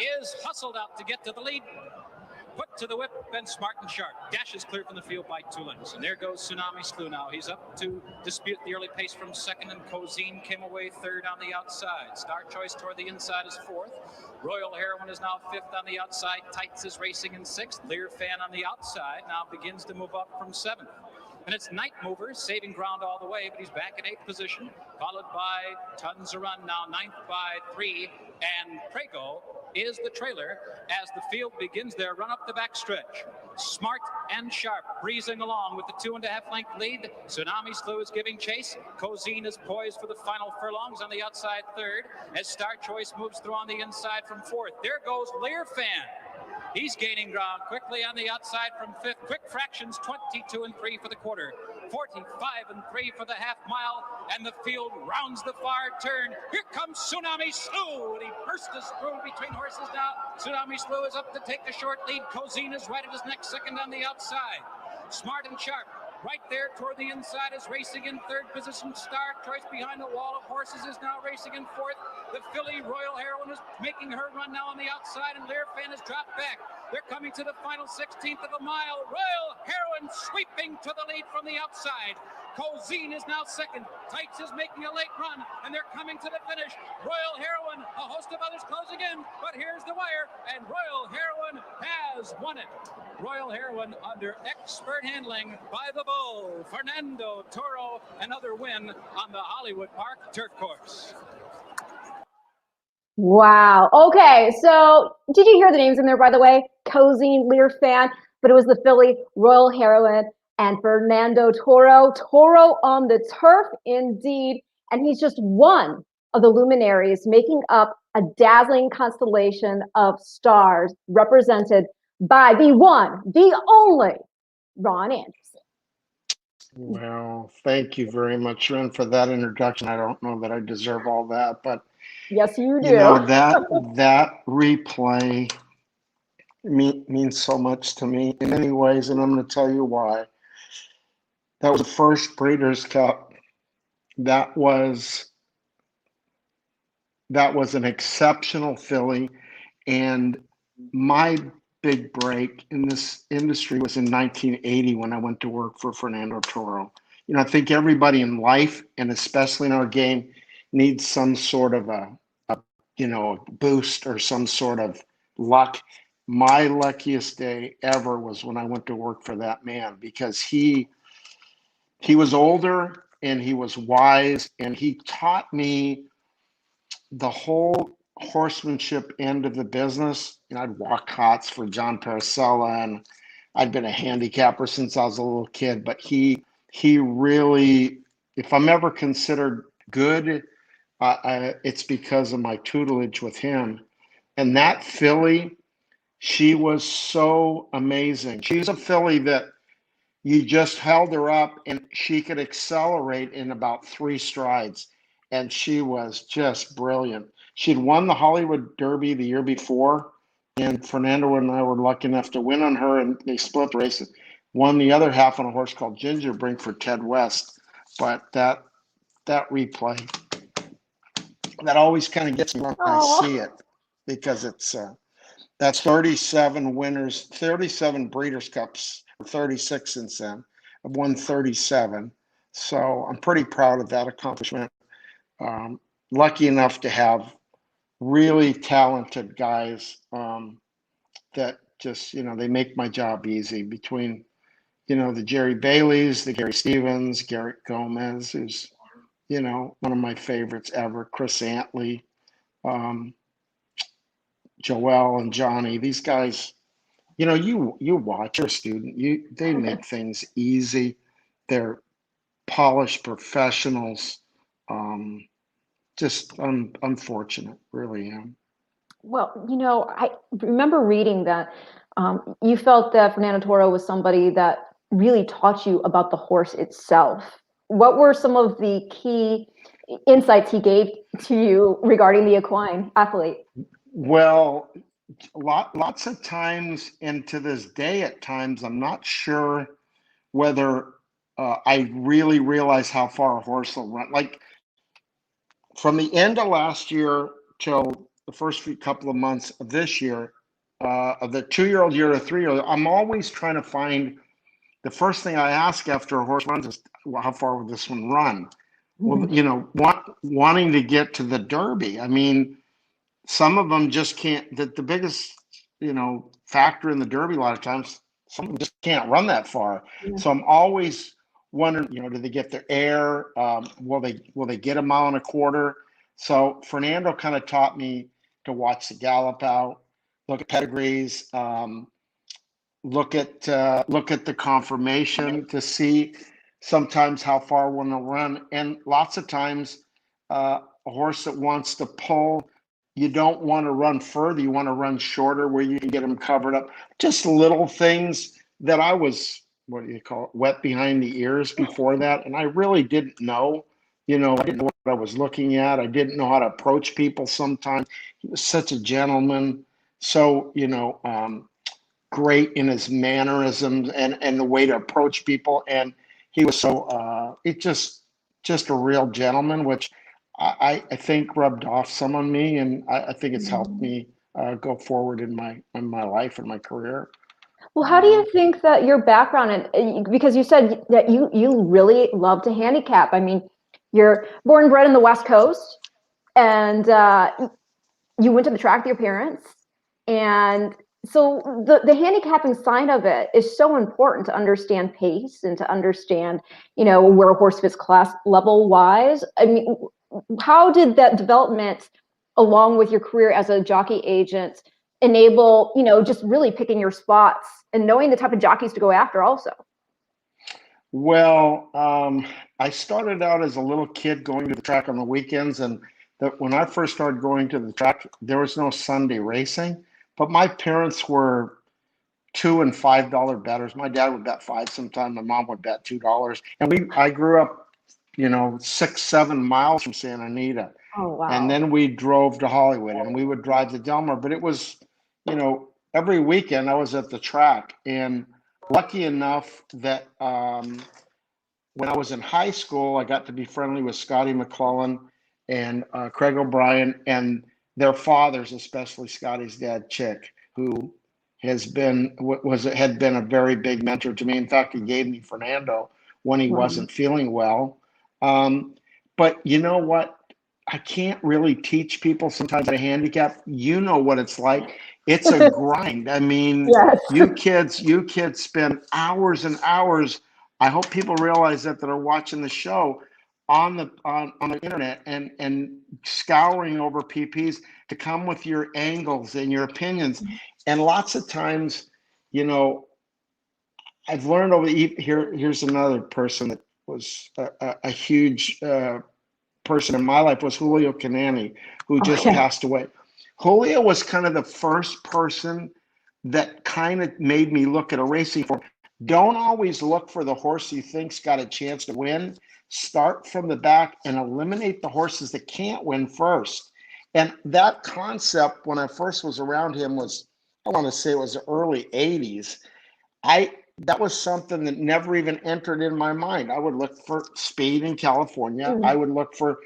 is hustled out to get to the lead. Put to the whip, and Smart and Sharp dashes clear from the field by 2 lengths. And there goes Tsunami Slew now. He's up to dispute the early pace from second, and Cozine came away third on the outside. Star Choice toward the inside is fourth. Royal Heroine is now fifth on the outside. Tights is racing in sixth. Lear Fan on the outside now begins to move up from seventh. And it's Night Mover saving ground all the way, but he's back in eighth position, followed by Tons a Run, now ninth by 3, and Prego is the trailer as the field begins their run up the backstretch. Smart and Sharp breezing along with the 2.5 length lead. Tsunami Slew is giving chase. Cozine is poised for the final furlongs on the outside third as Star Choice moves through on the inside from fourth. There goes Lear Fan. He's gaining ground quickly on the outside from fifth. Quick fractions, 22 and 3 for the quarter, 45 and 3 for the half mile, and the field rounds the far turn. Here comes Tsunami Slew, and he bursts through between horses now. Tsunami Slew is up to take the short lead. Cozine is right at his neck, second on the outside. Smart and Sharp right there toward the inside is racing in third position. Star Choice behind the wall of horses is now racing in fourth. The filly Royal Heroine is making her run now on the outside, and Lear Fan has dropped back. They're coming to the final 16th of a mile. Royal Heroine sweeping to the lead from the outside. Cozine is now second. Tights is making a late run, and they're coming to the finish. Royal Heroine, a host of others closing in, but here's the wire, and Royal Heroine has won it. Royal Heroine under expert handling by the bull, Fernando Toro, another win on the Hollywood Park Turf Course. Wow. Okay, so did you hear the names in there, by the way? Cozine, Lear Fan, but it was the filly Royal Heroine and Fernando Toro. Toro on the turf, indeed. And he's just one of the luminaries making up a dazzling constellation of stars represented by the one, the only Ron Anderson. Well, thank you very much, Ren, for that introduction. I don't know that I deserve all that, but yes, you do. You know, that replay means so much to me in many ways, and I'm going to tell you why. That was the first Breeders' Cup. That was an exceptional filly, and my big break in this industry was in 1980 when I went to work for Fernando Toro. You know, I think everybody in life, and especially in our game, needs some sort of a boost or some sort of luck. My luckiest day ever was when I went to work for that man, because he was older and he was wise, and he taught me the whole horsemanship end of the business. You know, I'd walk cots for John Paracella, and I'd been a handicapper since I was a little kid, but he really, if I'm ever considered good, it's because of my tutelage with him. And that filly, she was so amazing. She's a filly that you just held her up and she could accelerate in about 3 strides. And she was just brilliant. She'd won the Hollywood Derby the year before, and Fernando and I were lucky enough to win on her, and they split the race. Won the other half on a horse called Ginger Brink for Ted West. But that replay, that always kind of gets me when I see it, because it's that's 37 winners, 37 Breeders' Cups, 36 since then. I've won 37, so I'm pretty proud of that accomplishment. Lucky enough to have really talented guys that just, they make my job easy, between, the Jerry Baileys, the Gary Stevens, Garrett Gomez, who's, one of my favorites ever, Chris Antley, Joel and Johnny. These guys, you watch, you're a student, they make things easy. They're polished professionals. Just unfortunate, really am. Well, I remember reading that you felt that Fernando Toro was somebody that really taught you about the horse itself. What were some of the key insights he gave to you regarding the equine athlete? Well, lots of times, and to this day at times, I'm not sure whether I really realize how far a horse will run. Like, from the end of last year till the first few couple of months of this year, of the 2-year-old year to 3-year-old, I'm always trying to find, the first thing I ask after a horse runs is, well, how far will this one run? Well, you know, wanting to get to the Derby. I mean, some of them just can't, the biggest, you know, factor in the Derby a lot of times, some of them just can't run that far. Yeah. So I'm always wondering, you know, do they get their air? Will they get 1.25 miles? So Fernando kind of taught me to watch the gallop out, look at pedigrees, look at the conformation to see sometimes how far one will run, and lots of times a horse that wants to pull, you don't want to run further, you want to run shorter where you can get them covered up. Just little things that I was, what do you call it, wet behind the ears before that, and I really didn't know. You know, I didn't know what I was looking at. I didn't know how to approach people sometimes. He was such a gentleman, so, you know, great in his mannerisms and the way to approach people. And he was so, it just a real gentleman, which I think rubbed off some on me. And I think it's helped me go forward in my life and my career. Well, how do you think that your background, and because you said that you really love to handicap. I mean, you're born and bred in the West Coast, and you went to the track with your parents, and so the handicapping side of it is so important to understand pace and to understand, you know, where a horse fits class level wise. I mean, how did that development, along with your career as a jockey agent, enable, you know, just really picking your spots and knowing the type of jockeys to go after also? Well, I started out as a little kid going to the track on the weekends, and when I first started going to the track, there was no Sunday racing, but my parents were $2 and $5 bettors. My dad would bet 5 sometimes. My mom would bet $2, and I grew up, you know, 6-7 miles from Santa Anita. Oh, wow. And then we drove to Hollywood, and we would drive to Delmar. But it was, you know, every weekend I was at the track, and lucky enough that when I was in high school, I got to be friendly with Scotty McClellan and Craig O'Brien and their fathers, especially Scotty's dad, Chick, who had been a very big mentor to me. In fact, he gave me Fernando when he wasn't feeling well. But you know what? I can't really teach people sometimes how to handicap. You know what it's like. It's a grind. I mean, Yes. you kids spend hours and hours. I hope people realize that are watching the show on the internet and scouring over PPs to come with your angles and your opinions. And lots of times, you know, I've learned here's another person that was a huge person in my life, was Julio Canani, who just passed away. Julio was kind of the first person that kind of made me look at a racing form. Don't always look for the horse you think's got a chance to win. Start from the back and eliminate the horses that can't win first. And that concept, when I first was around him, was, I want to say it was the early 80s. That was something that never even entered in my mind. I would look for speed in California. I would look for,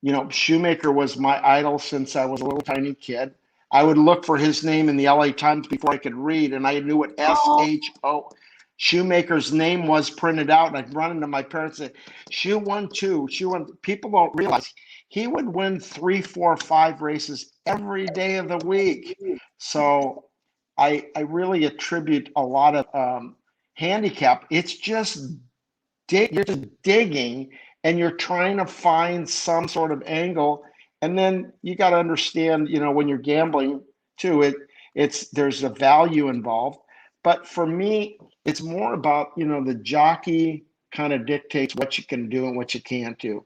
you know, Shoemaker was my idol since I was a little tiny kid. I would look for his name in the LA Times before I could read, and I knew what SHO. Shoemaker's name was printed out, and I'd run into my parents and say, Shoe 1, 2, Shoe 1. People don't realize he would win 3, 4, 5 races every day of the week. So I really attribute a lot of handicap. It's just you're just digging, and you're trying to find some sort of angle. And then you got to understand, you know, when you're gambling too, there's a value involved. But for me, it's more about, you know, the jockey kind of dictates what you can do and what you can't do.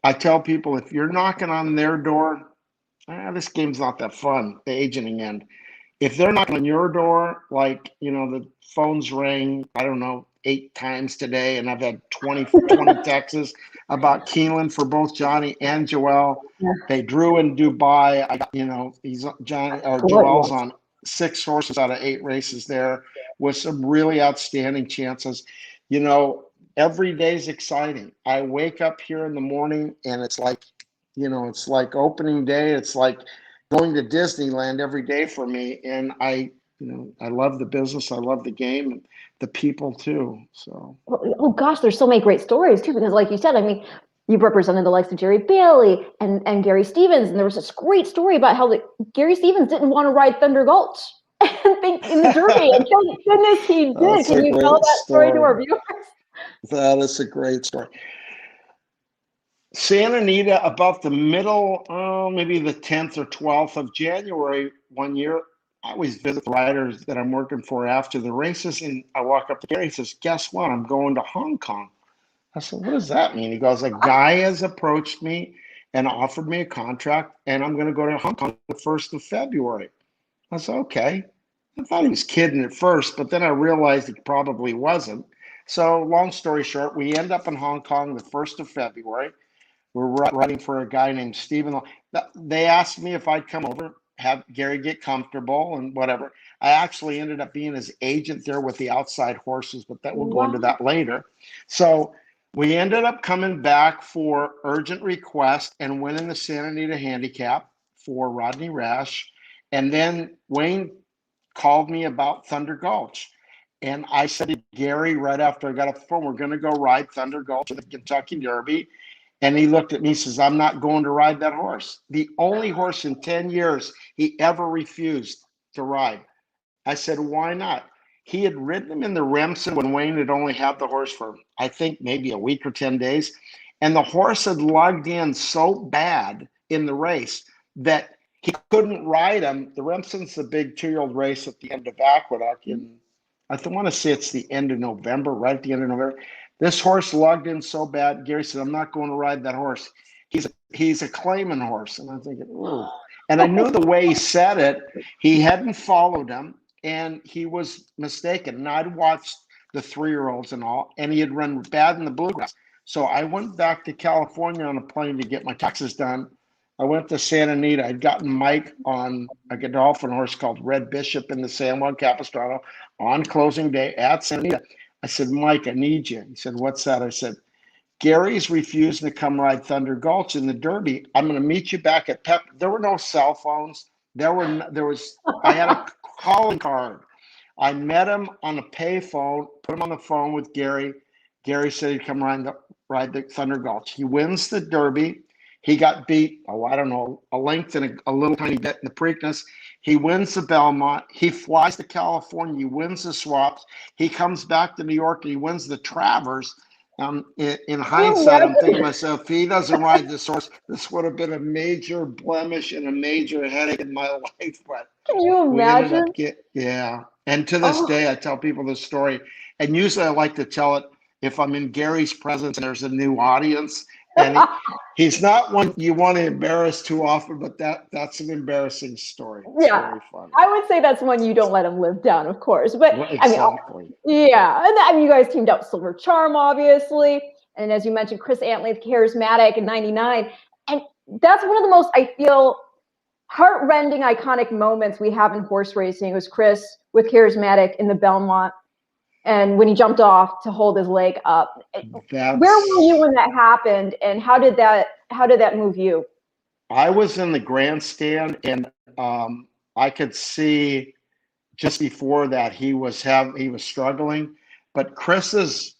I tell people, if you're knocking on their door, this game's not that fun, the agenting end. If they're knocking on your door, like, you know, the phones ring, I don't know, 8 times today, and I've had 20 texts about Keeneland for both Johnny and Joel. Yeah. They drew in Dubai. You know, Joel's on 6 horses out of 8 races there with some really outstanding chances. You know, every day's exciting. I wake up here in the morning, and it's like, you know, it's like opening day. It's like going to Disneyland every day for me. And I love the business. I love the game and the people too. So. Oh gosh, there's so many great stories too, because like you said, I mean, you've represented the likes of Jerry Bailey and Gary Stevens, and there was this great story about how Gary Stevens didn't want to ride Thunder Gulch in the Derby, and thank goodness he did. That's Can you tell that story to our viewers? That is a great story. Santa Anita, about the middle, maybe the 10th or 12th of January one year, I always visit the riders that I'm working for after the races, and I walk up to Gary and says, guess what? I'm going to Hong Kong. I said, what does that mean? He goes, a guy has approached me and offered me a contract, and I'm going to go to Hong Kong the 1st of February. I said, okay. I thought he was kidding at first, but then I realized he probably wasn't. So long story short, we end up in Hong Kong the 1st of February. We're riding for a guy named Stephen. They asked me if I'd come over, have Gary get comfortable and whatever. I actually ended up being his agent there with the outside horses, but we'll go into that later. So we ended up coming back for urgent request and winning the Santa Anita handicap for Rodney Rash. And then Wayne called me about Thunder Gulch. And I said to Gary right after I got off the phone, we're going to go ride Thunder Gulch at the Kentucky Derby. And he looked at me and says, I'm not going to ride that horse. The only horse in 10 years he ever refused to ride. I said, why not? He had ridden him in the Remsen when Wayne had only had the horse for, I think, maybe a week or 10 days. And the horse had lugged in so bad in the race that he couldn't ride him. The Remsen's the big 2-year-old race at the end of Aqueduct. And I want to say it's the end of November, right at the end of November. This horse lugged in so bad. Gary said, I'm not going to ride that horse. He's a claiming horse. And I'm thinking, ooh. And I knew the way he said it, he hadn't followed him, and he was mistaken. And I'd watched the 3-year-olds and all, and he had run bad in the bluegrass. So I went back to California on a plane to get my taxes done. I went to Santa Anita. I'd gotten Mike on a Godolphin horse called Red Bishop in the San Juan Capistrano on closing day at Santa Anita. I said, Mike, I need you. He said, what's that? I said, Gary's refusing to come ride Thunder Gulch in the Derby. I'm going to meet you back at Pep. There were no cell phones. I had a calling card. I met him on a pay phone, put him on the phone with Gary. Gary said he'd come ride the Thunder Gulch. He wins the Derby. He got beat, I don't know, a length and a little tiny bit in the Preakness. He wins the Belmont. He flies to California. He wins the Swaps. He comes back to New York and he wins the Travers. In hindsight, I'm thinking to myself, if he doesn't ride this horse, this would have been a major blemish and a major headache in my life. But can you imagine? Yeah. And to this day, I tell people this story. And usually I like to tell it if I'm in Gary's presence and there's a new audience. And he's not one you want to embarrass too often, but that's an embarrassing story. It's very funny. I would say that's one you don't let him live down, of course. But exactly. I mean, and you guys teamed up Silver Charm, obviously, and as you mentioned, Chris Antley, Charismatic in '99, and that's one of the most, I feel, heart-rending, iconic moments we have in horse racing. Was Chris with Charismatic in the Belmont. And when he jumped off to hold his leg up, where were you when that happened, and how did that move you? I was in the grandstand, and I could see just before that he was struggling, but Chris's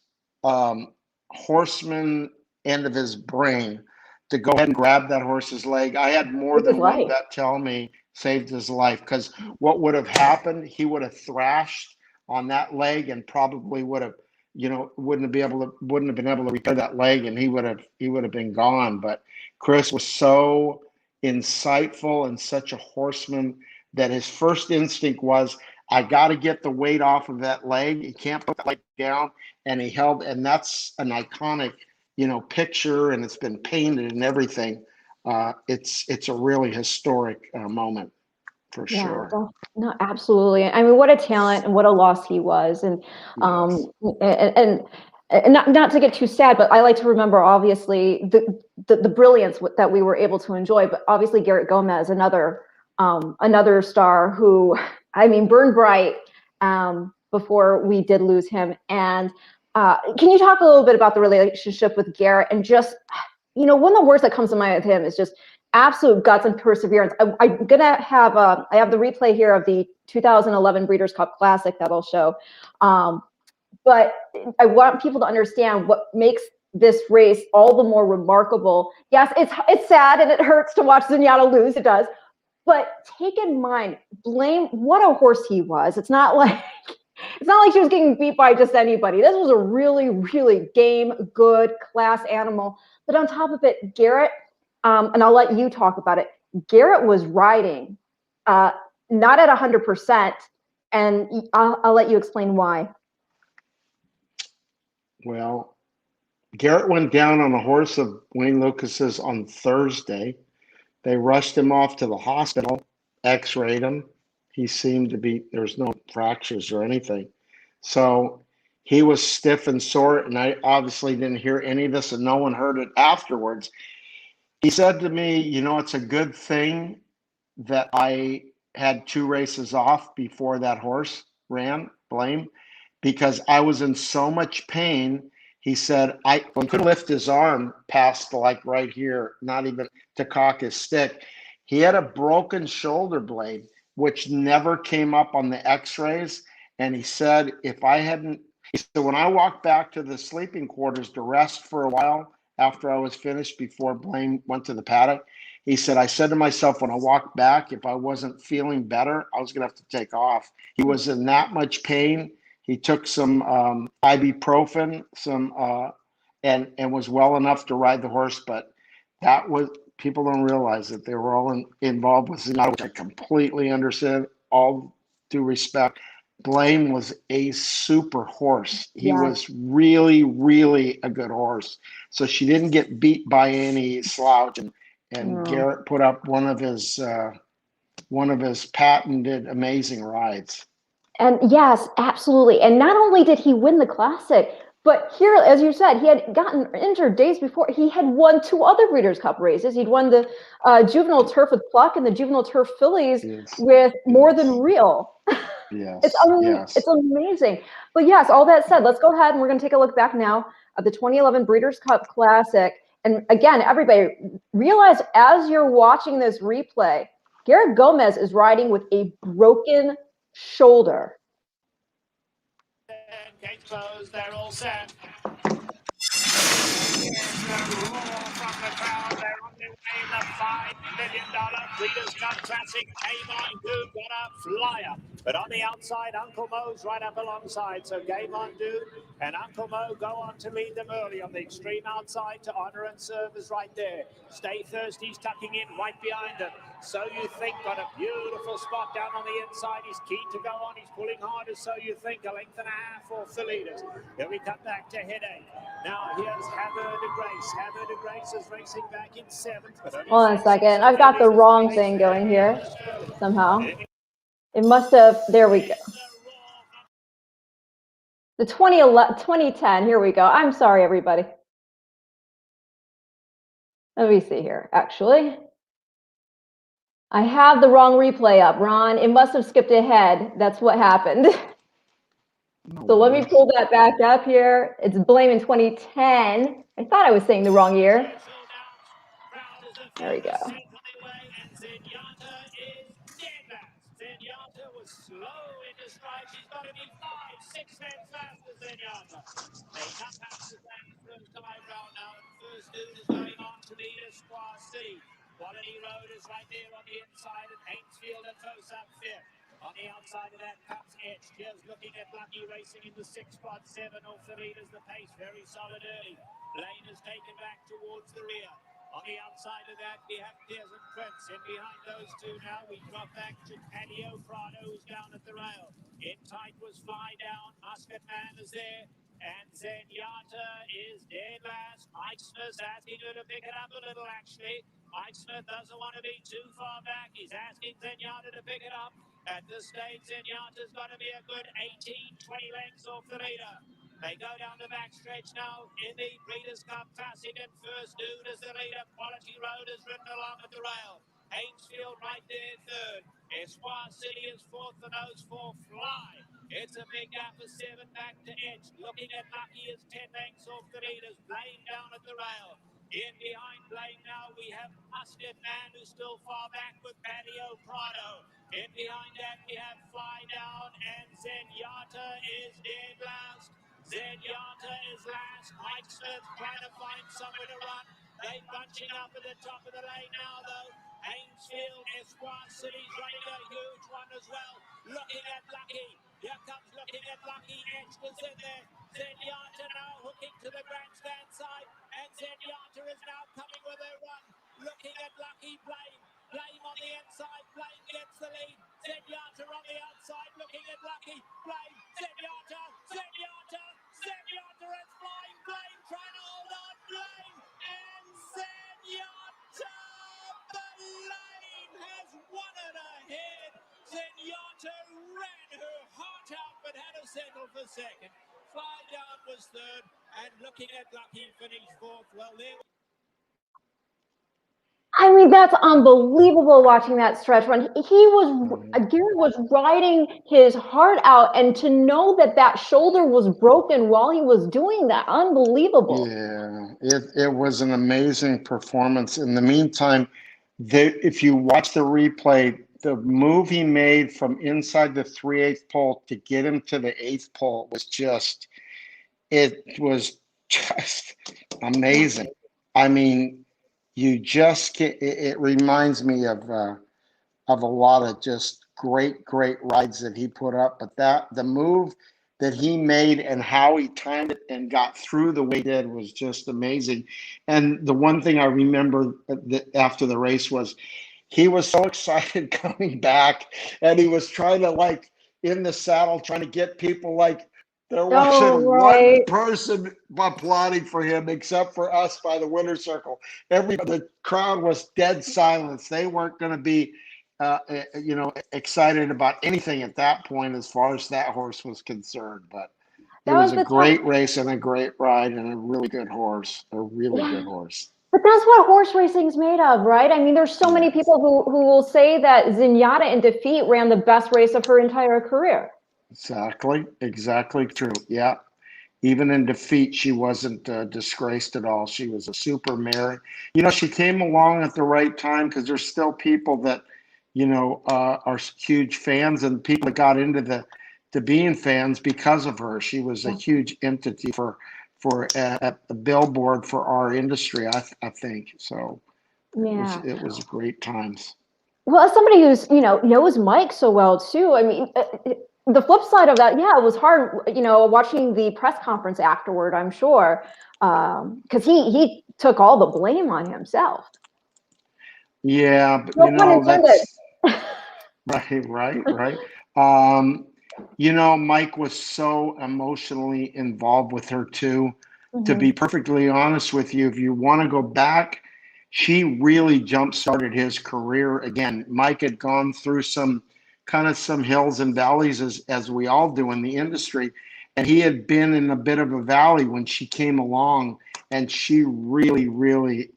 horseman end of his brain to go ahead and grab that horse's leg. I had more than one vet tell me saved his life, because what would have happened? He would have thrashed on that leg and probably would have, wouldn't have been able to repair that leg, and he would have been gone. But Chris was so insightful and such a horseman that his first instinct was, I got to get the weight off of that leg. He can't put that leg down, and he held, and that's an iconic, picture, and it's been painted and everything. It's a really historic moment. For sure. Well, no, absolutely. I mean, what a talent and what a loss he was. And and not to get too sad, but I like to remember, obviously, the brilliance that we were able to enjoy. But obviously, Garrett Gomez, another star who, I mean, burned bright before we did lose him. And can you talk a little bit about the relationship with Garrett, and just, one of the words that comes to mind with him is just, absolute guts and perseverance. I'm gonna have I have the replay here of the 2011 Breeders' Cup Classic that I'll show, but I want people to understand what makes this race all the more remarkable. Yes, it's sad and it hurts to watch Zenyatta lose. It does, but take in mind, Blame, what a horse he was. It's not like she was getting beat by just anybody. This was a really, really game, good, class animal. But on top of it, Garrett, and I'll let you talk about it, Garrett was riding not at 100%, and I'll let you explain why. Well, Garrett went down on a horse of Wayne Lucas's on Thursday. They rushed him off to the hospital, x-rayed him. He seemed to be, there's no fractures or anything. So he was stiff and sore, and I obviously didn't hear any of this, and no one heard it afterwards. He said to me, you know, it's a good thing that I had 2 races off before that horse ran, Blame, because I was in so much pain. He said I couldn't lift his arm past like right here, not even to cock his stick. He had a broken shoulder blade, which never came up on the x-rays. And he said, he said, when I walked back to the sleeping quarters to rest for a while after I was finished before Blame went to the paddock, he said, I said to myself, when I walked back, if I wasn't feeling better, I was going to have to take off. He was in that much pain. He took some ibuprofen, and was well enough to ride the horse. But that was, people don't realize that they were all involved with Zenyatta, which I completely understand. All due respect, Blame was a super horse. He was really, really a good horse. So she didn't get beat by any slouch. And Garrett put up one of his patented amazing rides. And yes, absolutely. And not only did he win the Classic, but here, as you said, he had gotten injured days before. He had won 2 other Breeders' Cup races. He'd won the Juvenile Turf with Pluck and the Juvenile Turf Fillies with More Than Real. It's amazing. But yes, all that said, let's go ahead and we're going to take a look back now at the 2011 Breeders' Cup Classic. And again, everybody, realize as you're watching this replay, Garrett Gomez is riding with a broken shoulder. Gates closed, they're all set. They're on their way in the $5 million Breeders' Cup Classic. Game On Dude got a flyer. But on the outside, Uncle Mo's right up alongside. So Game On Dude and Uncle Mo go on to lead them early on the extreme outside to Honor and Serve is right there. Stay Thirsty's tucking in right behind them. So You Think got a beautiful spot down on the inside. He's keen to go on. He's pulling hard as So You Think. A length and a half for the leaders. Then we come back to Headache. Now here's Heather de Grace. Heather de Grace is racing back in 7th. Hold on a second. I've got the wrong thing going here somehow. It must have, there we go. The 2010, here we go. I'm sorry, everybody. Let me see here, actually. I have the wrong replay up, Ron. It must have skipped ahead. That's what happened. So let me pull that back up here. It's Blame in 2010. I thought I was saying the wrong year. There we go. Zenyatta was slow into stride. She's got to be 5-6 lengths faster than Zenyatta. They come past the first time round now, and First Dude is going on to lead Esquire City. Quality Road is right there on the inside, and Hainesfield and close up 5th. On the outside of that comes Etched. Here's looking at Lucky racing in the 6 spot, 7 off the leaders. The pace very solid early. Lane is taken back towards the rear. On the outside of that, we have Desert Prince. In behind those two now, we drop back to Patio Prado, who's down at the rail. In tight was Fly Down. Musket Man is there. And Zenyatta is dead last. Mike Smith's asking her to pick it up a little, actually. Mike Smith doesn't want to be too far back. He's asking Zenyatta to pick it up. At this stage, Zenyatta's got to be a good 18, 20 lengths off the leader. They go down the backstretch now in the Breeders' Cup Classic, and First Dude is the leader. Quality Road is ridden along at the rail. Hainesfield right there 3rd. Esquire City is 4th, and those 4 fly. It's a big gap of 7 back to Etched. Looking at Lucky is 10 lengths off the leaders. Blame down at the rail. In behind Blake now we have Musket Man, who's still far back with Patio Prado. In behind that we have Fly Down, and Zenyatta is dead last. Zenyatta is last. Mike Smith trying to find somewhere to run. They bunching up at the top of the lane now though. Ainsfield, Esquire City's running a huge one as well. Looking at Lucky. Here comes looking at Lucky. Extras in there. Zenyatta now hooking to the grandstand side. And Zenyatta is now coming with a run. Looking at Lucky. Blame. Blame on the inside. Blame gets the lead. Zenyatta on the outside. Looking at Lucky. Blame. Zenyatta. Zenyatta. Zenyatta is flying. Blame trying to hold on. Blame. And Zenyatta. The lane has won it ahead. Zenyatta ran her heart out but had to settle for second. Fly Down was third, and Looking at Lucky finished fourth. Well, there. I mean, that's unbelievable watching that stretch run. Gary was riding his heart out, and to know that that shoulder was broken while he was doing that, unbelievable. Yeah, it was an amazing performance. In the meantime, if you watch the replay, the move he made from inside the 3/8 pole to get him to the 8th pole was just amazing. I mean, you just can't, it reminds me of a lot of just great rides that he put up. But the move that he made and how he timed it and got through the way he did was just amazing. And the one thing I remember after the race was he was so excited coming back, and he was trying to, like, in the saddle, trying to get people, like, there wasn't one person applauding for him except for us by the winner's circle. The crowd was dead silence. They weren't going to be, excited about anything at that point as far as that horse was concerned. But it was a great race and a great ride and a really good horse, good horse. But that's what horse racing is made of, right? I mean, there's so many people who will say that Zenyatta in defeat ran the best race of her entire career. Exactly true. Yeah. Even in defeat, she wasn't disgraced at all. She was a super mare. She came along at the right time, because there's still people that, are huge fans, and people that got into to being fans because of her. She was a huge entity for a billboard for our industry, I think. So it was great times. Well, as somebody who's, knows Mike so well too, I mean, the flip side of that, it was hard, watching the press conference afterward, I'm sure, because he took all the blame on himself. Yeah, but no that's right. Mike was so emotionally involved with her too. To be perfectly honest with you, if you want to go back, she really jump-started his career again. Mike had gone through some hills and valleys, as we all do in the industry, and he had been in a bit of a valley when she came along, and she really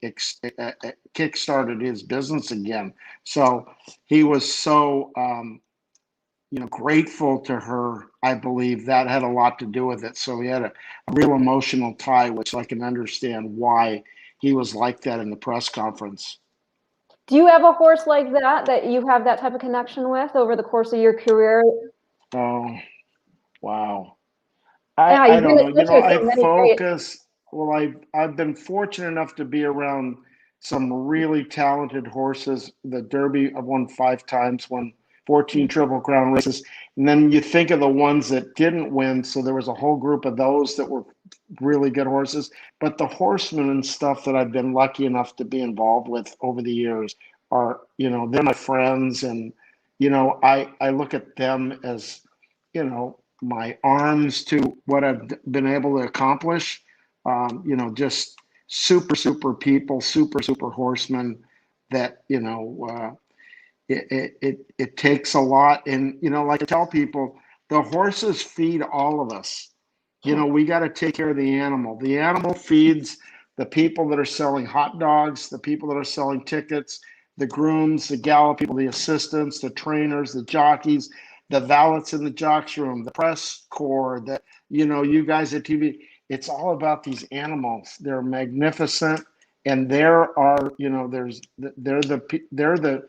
kick-started his business again. So he was so grateful to her. I believe that had a lot to do with it. So he had a real emotional tie, which I can understand why he was like that in the press conference. Do you have a horse like that you have that type of connection with over the course of your career? Oh, wow. I don't know. I focus. Well, I've been fortunate enough to be around some really talented horses. The Derby, I've won 5 times, won 14 Triple Crown races. And then you think of the ones that didn't win. So there was a whole group of those that were really good horses. But the horsemen and stuff that I've been lucky enough to be involved with over the years are, they're my friends. And, I look at them as, my arms to what I've been able to accomplish. Just super people, super horsemen that, it takes a lot. And, like I tell people, the horses feed all of us. We got to take care of the animal. The animal feeds the people that are selling hot dogs, the people that are selling tickets, the grooms, the gallop people, the assistants, the trainers, the jockeys, the valets in the jocks room, the press corps, you guys at TV. It's all about these animals. They're magnificent, And there are, they're the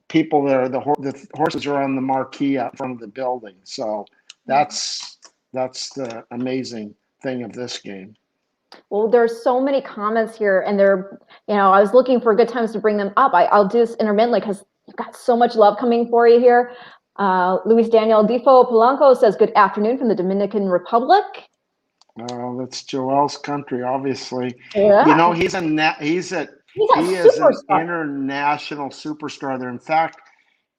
people that are the horses are on the marquee out front of the building. So that's the amazing thing of this game. Well, there's so many comments here, and I was looking for good times to bring them up. I'll do this intermittently because you've got so much love coming for you here. Luis Daniel Difo Polanco says, good afternoon from the Dominican Republic. That's Joel's country, obviously. Yeah. He is an international superstar there. In fact,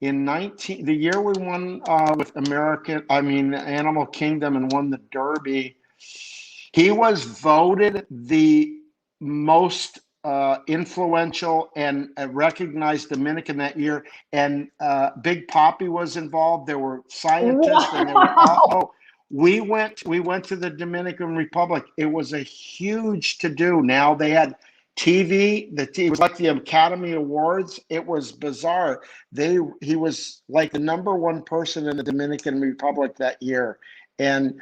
the year we won with Animal Kingdom and won the Derby, he was voted the most influential and recognized Dominican that year. And Big Papi was involved. There were scientists, and they were we went to the Dominican Republic. It was a huge to-do. Now they had TV. It was like the Academy Awards. It was bizarre. He was like the #1 person in the Dominican Republic that year. And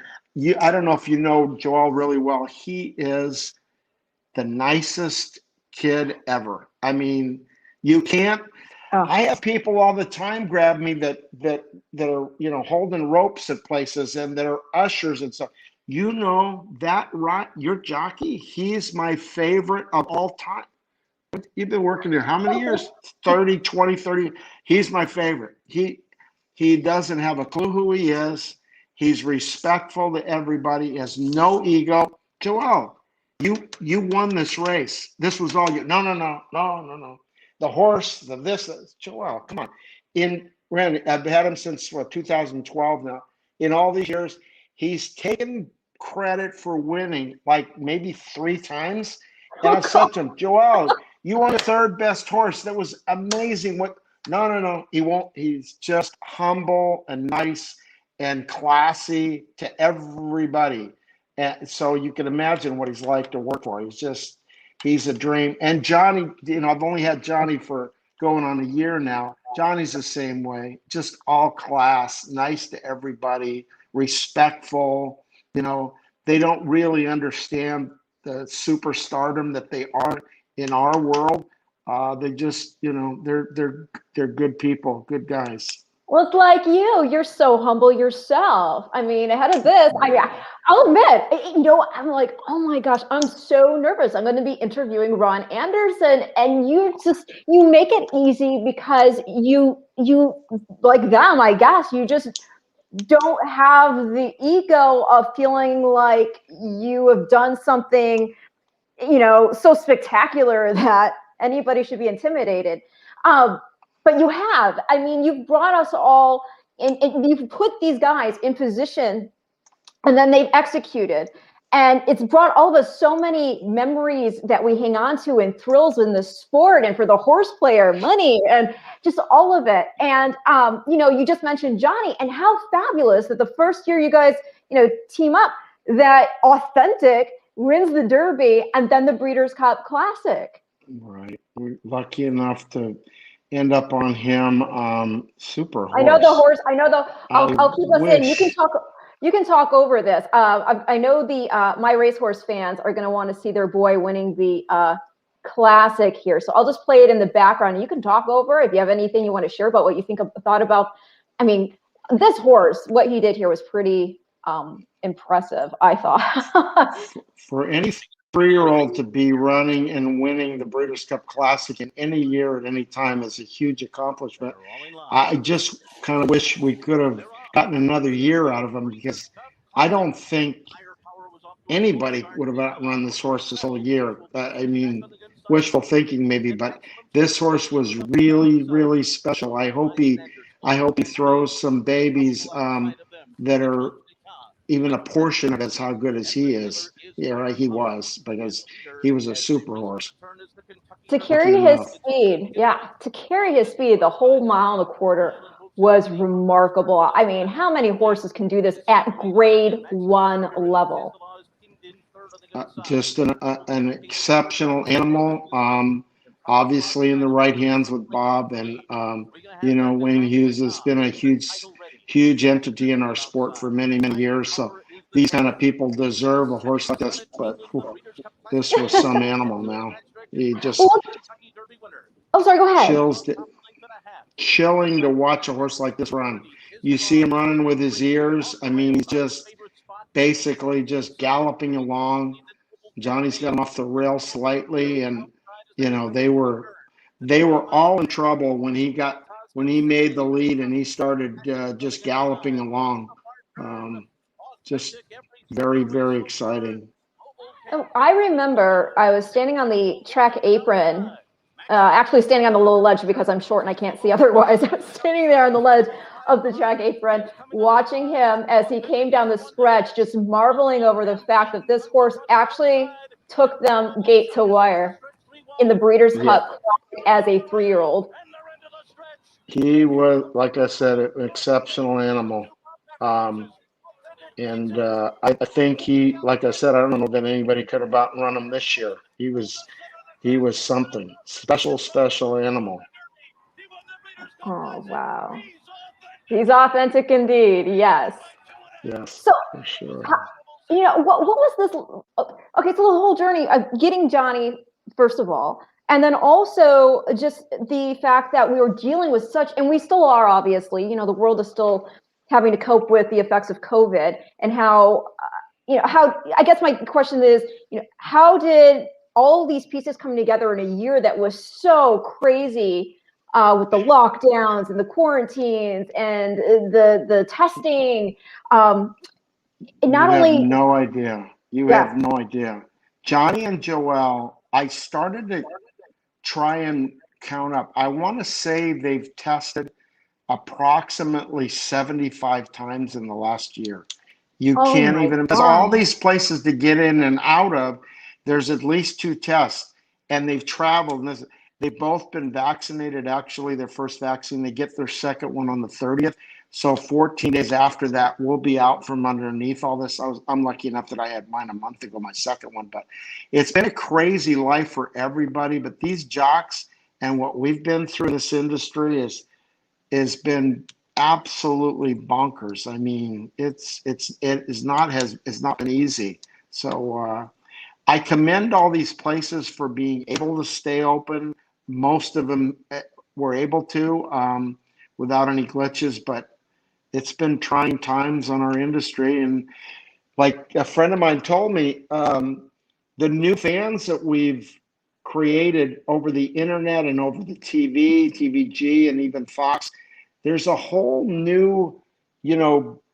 I don't know if you know Joel really well. He is the nicest kid ever. I mean, you can't. Oh. I have people all the time grab me that are holding ropes at places and that are ushers and stuff. Your jockey, he's my favorite of all time. You've been working here how many years? 30. He's my favorite. He doesn't have a clue who he is. He's respectful to everybody. He has no ego. Joel, you won this race. This was all you. No. The horse, Joel, come on. Randy, I've had him since 2012 now. In all these years, he's taken credit for winning like maybe 3 times. And I've said to him, Joel, you won the 3rd best horse. That was amazing. No. He won't. He's just humble and nice and classy to everybody. And so you can imagine what he's like to work for. He's a dream. And Johnny, I've only had Johnny for going on a year now. Johnny's the same way, just all class, nice to everybody, respectful. They don't really understand the superstardom that they are in our world. They just, they're good people, good guys. Well, it's like you're so humble yourself. I mean, ahead of this, I'll admit, I'm like, oh my gosh, I'm so nervous. I'm going to be interviewing Ron Anderson, and you make it easy because you like them, I guess. You just don't have the ego of feeling like you have done something, so spectacular that anybody should be intimidated. But you have. I mean, you've brought us all in, and you've put these guys in position, and then they've executed. And it's brought all of us so many memories that we hang on to and thrills in the sport and for the horse player, money, and just all of it. And, you just mentioned Johnny, and how fabulous that the first year you guys, team up, that Authentic wins the Derby and then the Breeders' Cup Classic. Right. We're lucky enough to end up on him. Super horse. I know the horse. I'll keep us in. You can talk over this. I know my racehorse fans are going to want to see their boy winning the classic here. So I'll just play it in the background, and you can talk over if you have anything you want to share about what you thought about. I mean, this horse, what he did here was pretty impressive, I thought. For any 3-year-old to be running and winning the Breeders' Cup Classic in any year at any time is a huge accomplishment. I just kind of wish we could have gotten another year out of him, because I don't think anybody would have outrun this horse this whole year. I mean, wishful thinking maybe, but this horse was really, really special. I hope he throws some babies that are even a portion of as how good as he is. Yeah, he was, because he was a super horse. To carry his speed, the whole mile and a quarter was remarkable. I mean, how many horses can do this at grade 1 level? Just an exceptional animal. Obviously in the right hands with Bob, and Wayne Hughes has been a huge entity in our sport for many, many years. So these kind of people deserve a horse like this, but this was some animal now. He just Well, oh, sorry, go ahead. chilling to watch a horse like this run. You see him running with his ears. I mean, he's just basically just galloping along. Johnny's got him off the rail slightly, and they were all in trouble when he made the lead and he started just galloping along. Just very, very exciting. Oh, I remember I was standing on the track apron, actually standing on the little ledge because I'm short and I can't see otherwise. I was standing there on the ledge of the track apron, watching him as he came down the stretch, just marveling over the fact that this horse actually took them gate to wire in the Breeders' Cup as a 3-year-old. He was, like I said, an exceptional animal. And I think like I said, I don't know that anybody could have about run him this year. He was something special animal. Oh, wow. He's authentic indeed. Yes. Yes. So, for sure. What was this? Okay, so the whole journey of getting Johnny, first of all, and then also just the fact that we were dealing with such, and we still are, obviously, the world is still having to cope with the effects of COVID, and how, I guess my question is, how did all these pieces come together in a year that was so crazy, with the lockdowns and the quarantines and the testing, You have no idea. You have no idea. Johnny and Joelle, I started to try and count up. I want to say they've tested approximately 75 times in the last year. You can't even, because all these places to get in and out of, there's at least 2 tests, and they've traveled. And they've both been vaccinated, actually, their first vaccine. They get their second one on the 30th. So 14 days after that, we'll be out from underneath all this. I'm lucky enough that I had mine a month ago, my second one. But it's been a crazy life for everybody. But these jocks and what we've been through in this industry has been absolutely bonkers. I mean, it has not been easy. So I commend all these places for being able to stay open. Most of them were able to without any glitches, but it's been trying times on our industry. And like a friend of mine told me, the new fans that we've created over the internet and over the TV, TVG, and even Fox, there's a whole new,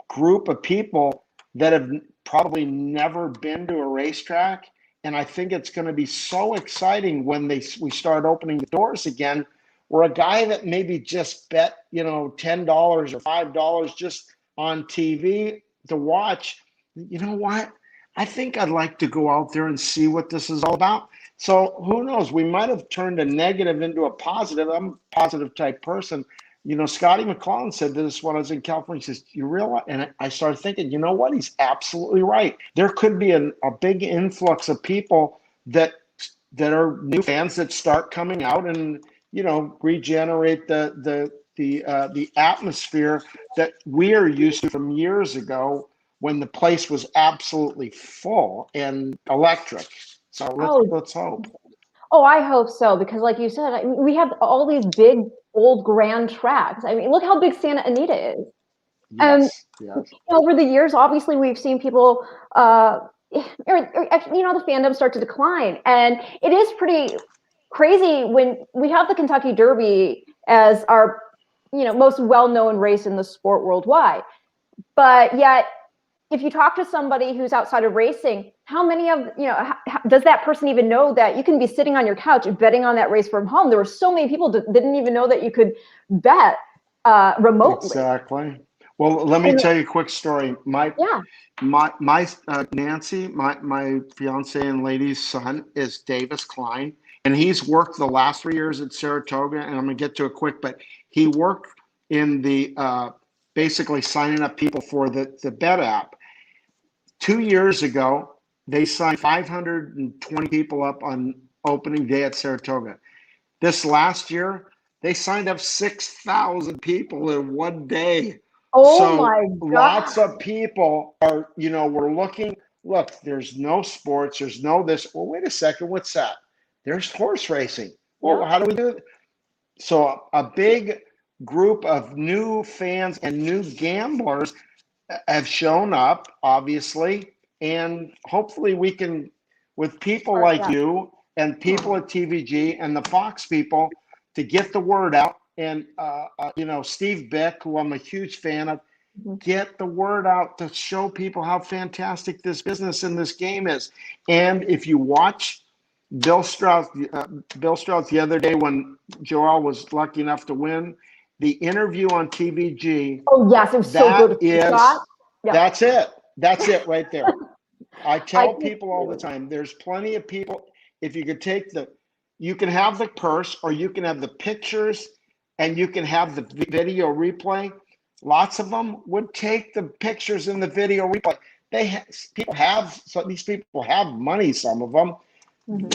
group of people that have probably never been to a racetrack. And I think it's going to be so exciting when we start opening the doors again, where a guy that maybe just bet, $10 or $5 just on TV to watch, you know what? I think I'd like to go out there and see what this is all about. So who knows? We might have turned a negative into a positive. I'm a positive type person. Scotty McClellan said this when I was in California. He says, "You realize?" And I started thinking, you know what? He's absolutely right. There could be a big influx of people that are new fans that start coming out and regenerate the atmosphere that we are used to from years ago when the place was absolutely full and electric. So let's hope. Oh, I hope so, because like you said, we have all these big, old, grand tracks. I mean, look how big Santa Anita is. Yes. Over the years, obviously, we've seen people, the fandom start to decline. And it is pretty crazy when we have the Kentucky Derby as our, most well-known race in the sport worldwide. But yet, if you talk to somebody who's outside of racing, how many of, does that person even know that you can be sitting on your couch betting on that race from home? There were so many people that didn't even know that you could bet remotely. Exactly. Well, let me tell you a quick story. My Nancy, my fiance and lady's son is Davis Klein, and he's worked the last 3 years at Saratoga. And I'm gonna get to it quick, but he worked in the basically signing up people for the bet app. 2 years ago, they signed 520 people up on opening day at Saratoga. This last year, they signed up 6,000 people in one day. Oh my God. Lots of people are, we're looking, look, there's no sports, there's no this. Well, wait a second, what's that? there's horse racing. Well, Yeah. how do we do it? So a big group of new fans and new gamblers have shown up, obviously, and hopefully we can, with people like Yeah. you and people at TVG and the Fox people, to get the word out. And Steve Beck, who I'm a huge fan of, get the word out to show people how fantastic this business and this game is. And if you watch Bill Strauss the other day when Joel was lucky enough to win the interview on TVG. Oh yes, it was so good. That's it. That's it right there. I tell I people all the time, there's plenty of people. If you could take you can have the purse, or you can have the pictures, and you can have the video replay. Lots of them would take the pictures and the video replay. These people have money, some of them.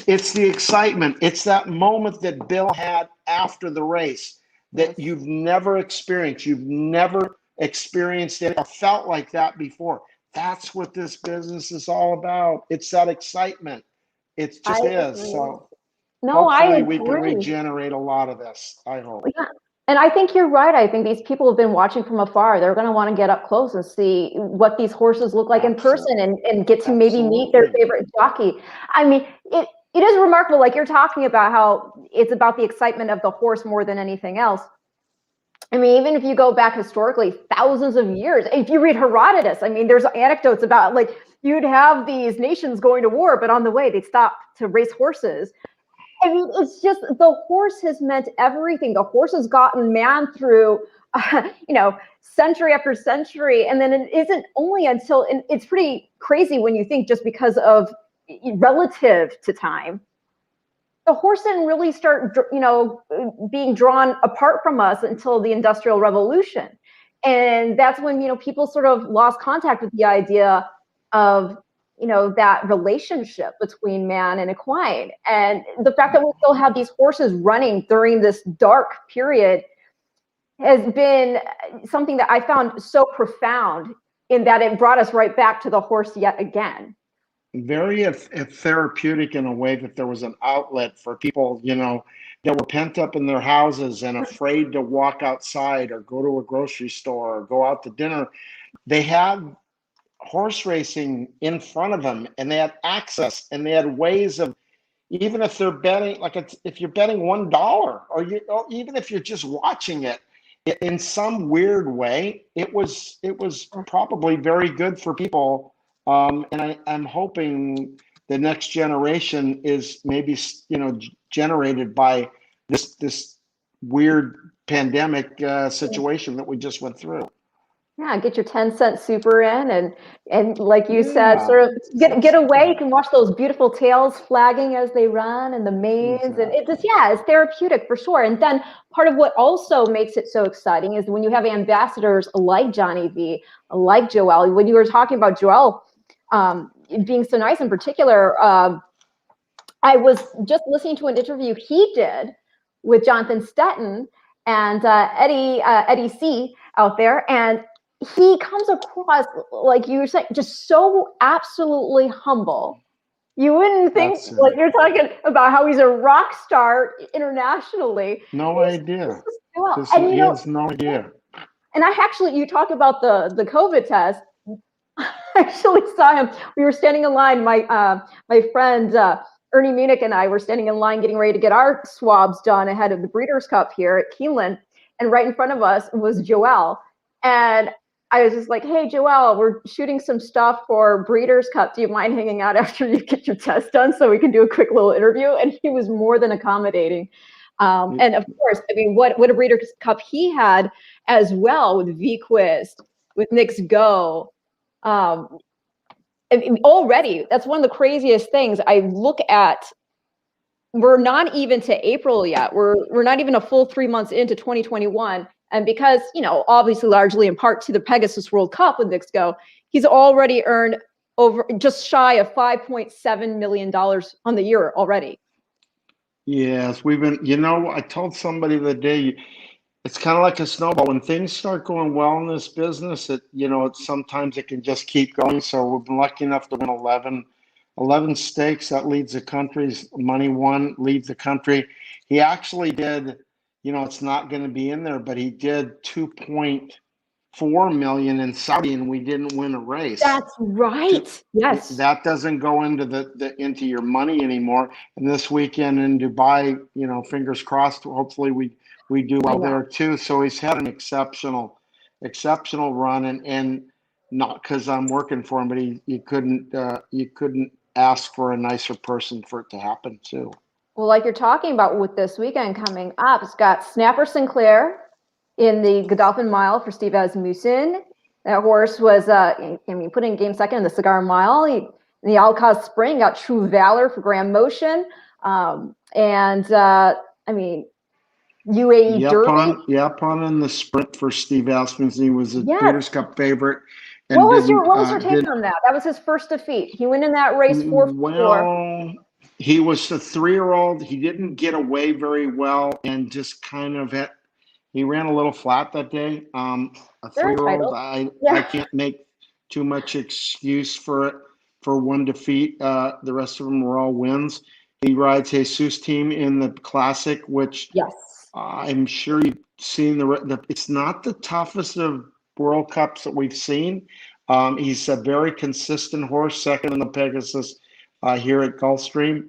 It's the excitement. It's that moment that Bill had after the race that you've never experienced. You've never experienced it or felt like that before. That's what this business is all about. It's that excitement. It just is. So hopefully we can regenerate a lot of this. I hope. Yeah. And I think you're right. I think these people have been watching from afar. They're going to want to get up close and see what these horses look like in person, and get to maybe meet their favorite jockey. I mean, it is remarkable, like you're talking about, how it's about the excitement of the horse more than anything else. I mean, even if you go back historically, thousands of years, if you read Herodotus, I mean, there's anecdotes about, like, you'd have these nations going to war, but on the way they'd stop to race horses. I mean, it's just, the horse has meant everything. The horse has gotten man through, century after century. And then it isn't only until, and it's pretty crazy when you think, just because of relative to time, the horse didn't really start, being drawn apart from us until the Industrial Revolution. And that's when, people sort of lost contact with the idea of, that relationship between man and equine. And the fact that we still have these horses running during this dark period has been something that I found so profound, in that it brought us right back to the horse yet again. Very therapeutic, in a way that there was an outlet for people, that were pent up in their houses and afraid to walk outside or go to a grocery store or go out to dinner. They had horse racing in front of them, and they had access, and they had ways of, even if they're betting, like if you're betting $1, or even if you're just watching it, in some weird way, it was probably very good for people. And I'm hoping the next generation is maybe, generated by this weird pandemic situation that we just went through. Yeah, get your 10-cent super in, and like you said, sort of get away. You can watch those beautiful tails flagging as they run, and the manes, and it's therapeutic for sure. And then part of what also makes it so exciting is when you have ambassadors like Johnny V, like Joel. When you were talking about Joel being so nice in particular, I was just listening to an interview he did with Jonathan Stetton and Eddie C out there, and he comes across, like you were saying, just so absolutely humble. You wouldn't think, like you're talking about how he's a rock star internationally. No idea. And he has no idea. And you talk about the COVID test. I actually saw him. We were standing in line. My friend Ernie Munich and I were standing in line getting ready to get our swabs done ahead of the Breeders' Cup here at Keeneland. And right in front of us was Joel. And I was just like, "Hey, Joel, we're shooting some stuff for Breeders' Cup. Do you mind hanging out after you get your test done so we can do a quick little interview?" And he was more than accommodating. And of course, I mean, what a Breeders' Cup he had as well, with V-Quist, with Nick's Go. Already, that's one of the craziest things. I look at, we're not even to April yet. We're not even a full 3 months into 2021. And because, obviously largely in part to the Pegasus World Cup with Nick's Go, he's already earned over just shy of $5.7 million on the year already. Yes, we've been, I told somebody the day, it's kind of like a snowball. When things start going well in this business, sometimes it can just keep going. So we've been lucky enough to win 11 stakes. That leads the country's money won, leads the country. He actually did, it's not going to be in there, but he did 2.4 million in Saudi, and we didn't win a race. That's right. Yes. That doesn't go into into your money anymore. And this weekend in Dubai, fingers crossed, hopefully we do well there too. So he's had an exceptional run, and not because I'm working for him, but you couldn't ask for a nicer person for it to happen too. Well, like you're talking about with this weekend coming up, it's got Snapper Sinclair in the Godolphin Mile for Steve Asmussen. That horse was, put in game second in the Cigar Mile. In the Alcaz Spring, got True Valor for Grand Motion. UAE Derby. Yapon in the sprint for Steve Asmussen. He was a Breeders' Cup favorite. And what was your take on that? That was his first defeat. He went in that race 4-4. Well, he was a 3-year-old. He didn't get away very well, and just kind of he ran a little flat that day. A 3-year-old, I can't make too much excuse for it for one defeat. The rest of them were all wins. He rides Jesus team in the Classic, which I'm sure you've seen. It's not the toughest of World Cups that we've seen. He's a very consistent horse, second in the Pegasus here at Gulfstream.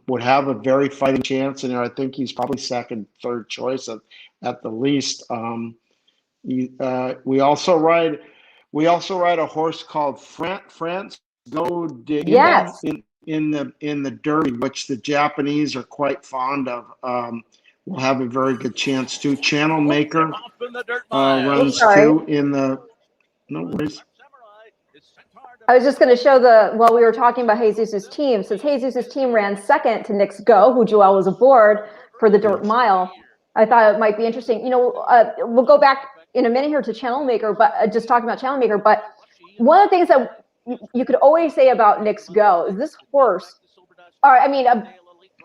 Would have a very fighting chance, and I think he's probably second, third choice at the least. We also ride a horse called France Go in the Derby, which the Japanese are quite fond of. Will have a very good chance too. Channel Maker runs two in the. No worries. I was just going to show while we were talking about Jesus' team, since Jesus' team ran second to Nick's Go, who Joel was aboard for the Dirt Mile, I thought it might be interesting. We'll go back in a minute here to Channel Maker, but just talking about Channel Maker. But one of the things that you could always say about Nick's Go is this horse,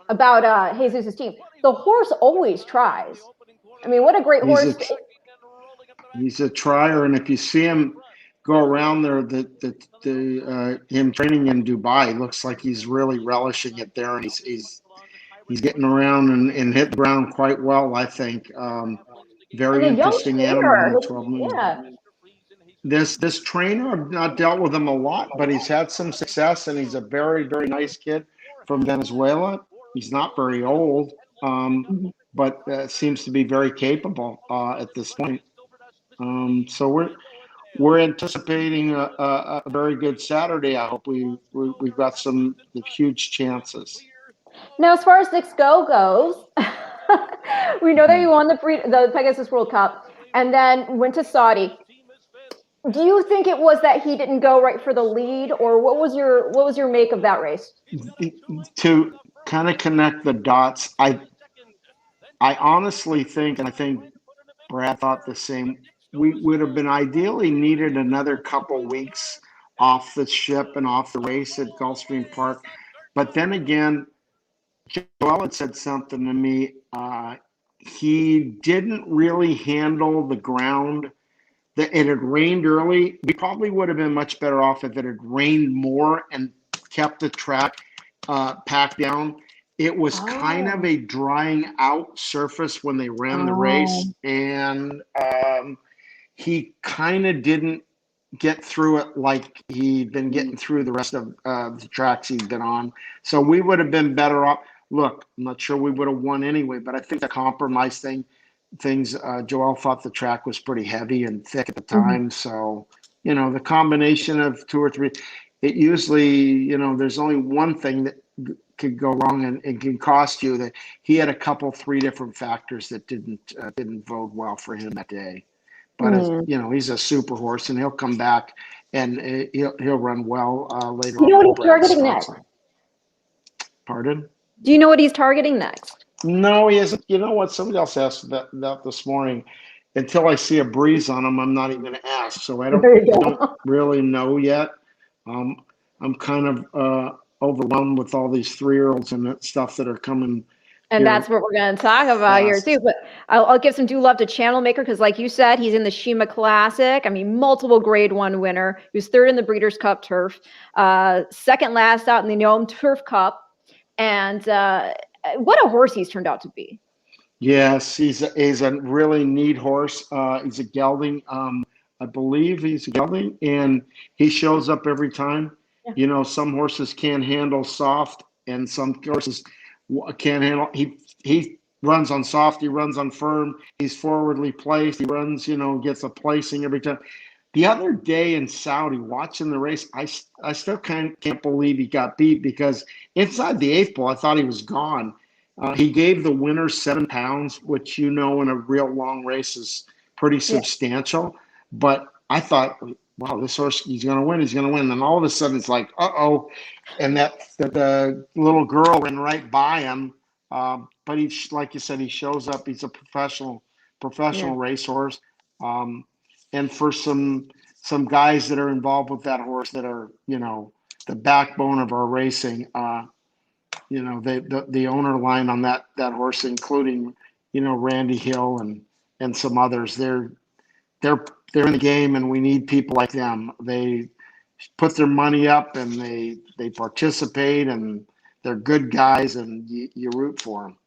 about Jesus' team. The horse always tries. What a great horse. He's a trier, and if you see him go around there, him training in Dubai, looks like he's really relishing it there, and he's getting around and hit the ground quite well, I think. Very interesting animal in the 12 moves. Yeah. This trainer, I've not dealt with him a lot, but he's had some success, and he's a very, very nice kid from Venezuela. He's not very old, but seems to be very capable at this point. So we're anticipating a very good Saturday. I hope we've got some huge chances. Now, as far as Nick's Go goes, we know that he won the Pegasus World Cup and then went to Saudi. Do you think it was that he didn't go right for the lead, or what was your make of that race? To kind of connect the dots, I honestly think, and I think Brad thought the same, we would have been ideally needed another couple weeks off the ship and off the race at Gulfstream Park. But then again, Joel had said something to me. He didn't really handle the ground. It had rained early. We probably would have been much better off if it had rained more and kept the track packed down. It was kind of a drying out surface when they ran the race, and he kind of didn't get through it like he'd been getting through the rest of the tracks he'd been on. So we would have been better off. Look, I'm not sure we would have won anyway, but I think the compromise things, Joel thought the track was pretty heavy and thick at the time. So, the combination of two or three, it usually, there's only one thing that could go wrong and it can cost you. That he had three different factors that didn't bode well for him that day. But he's a super horse, and he'll come back and he'll run well later. You know what he's targeting next? Pardon? Do you know what he's targeting next? No, he isn't. You know what? Somebody else asked that this morning. Until I see a breeze on him, I'm not even going to ask. So I don't really know yet. I'm kind of overwhelmed with all these 3-year-olds and stuff that are coming And Here. that's what we're going to talk about here Yes. too. But I'll give some due love to Channel Maker because, like you said, he's in the Shima Classic. I mean, multiple Grade 1 winner. He was third in the Breeders' Cup Turf, second last out in the Nome Turf Cup. And what a horse he's turned out to be. Yes, he's a really neat horse. He's a gelding. I believe he's a gelding, and he shows up every time. Yeah. You know, some horses can't handle soft, and some horses can't handle. He runs on soft. He runs on firm. He's forwardly placed. He runs. You know, gets a placing every time. The other day in Saudi, watching the race, I still can't believe he got beat because inside the eighth pole, I thought he was gone. He gave the winner 7 pounds, which in a real long race is pretty substantial. But I thought, wow, this horse, he's going to win. He's going to win. And all of a sudden, it's like, uh-oh. And the little girl ran right by him. But he, like you said, he shows up. He's a professional racehorse. And for some guys that are involved with that horse that are, the backbone of our racing, the owner line on that horse, including, Randy Hill and some others, they're in the game, and we need people like them. They put their money up and they participate, and they're good guys, and you root for them.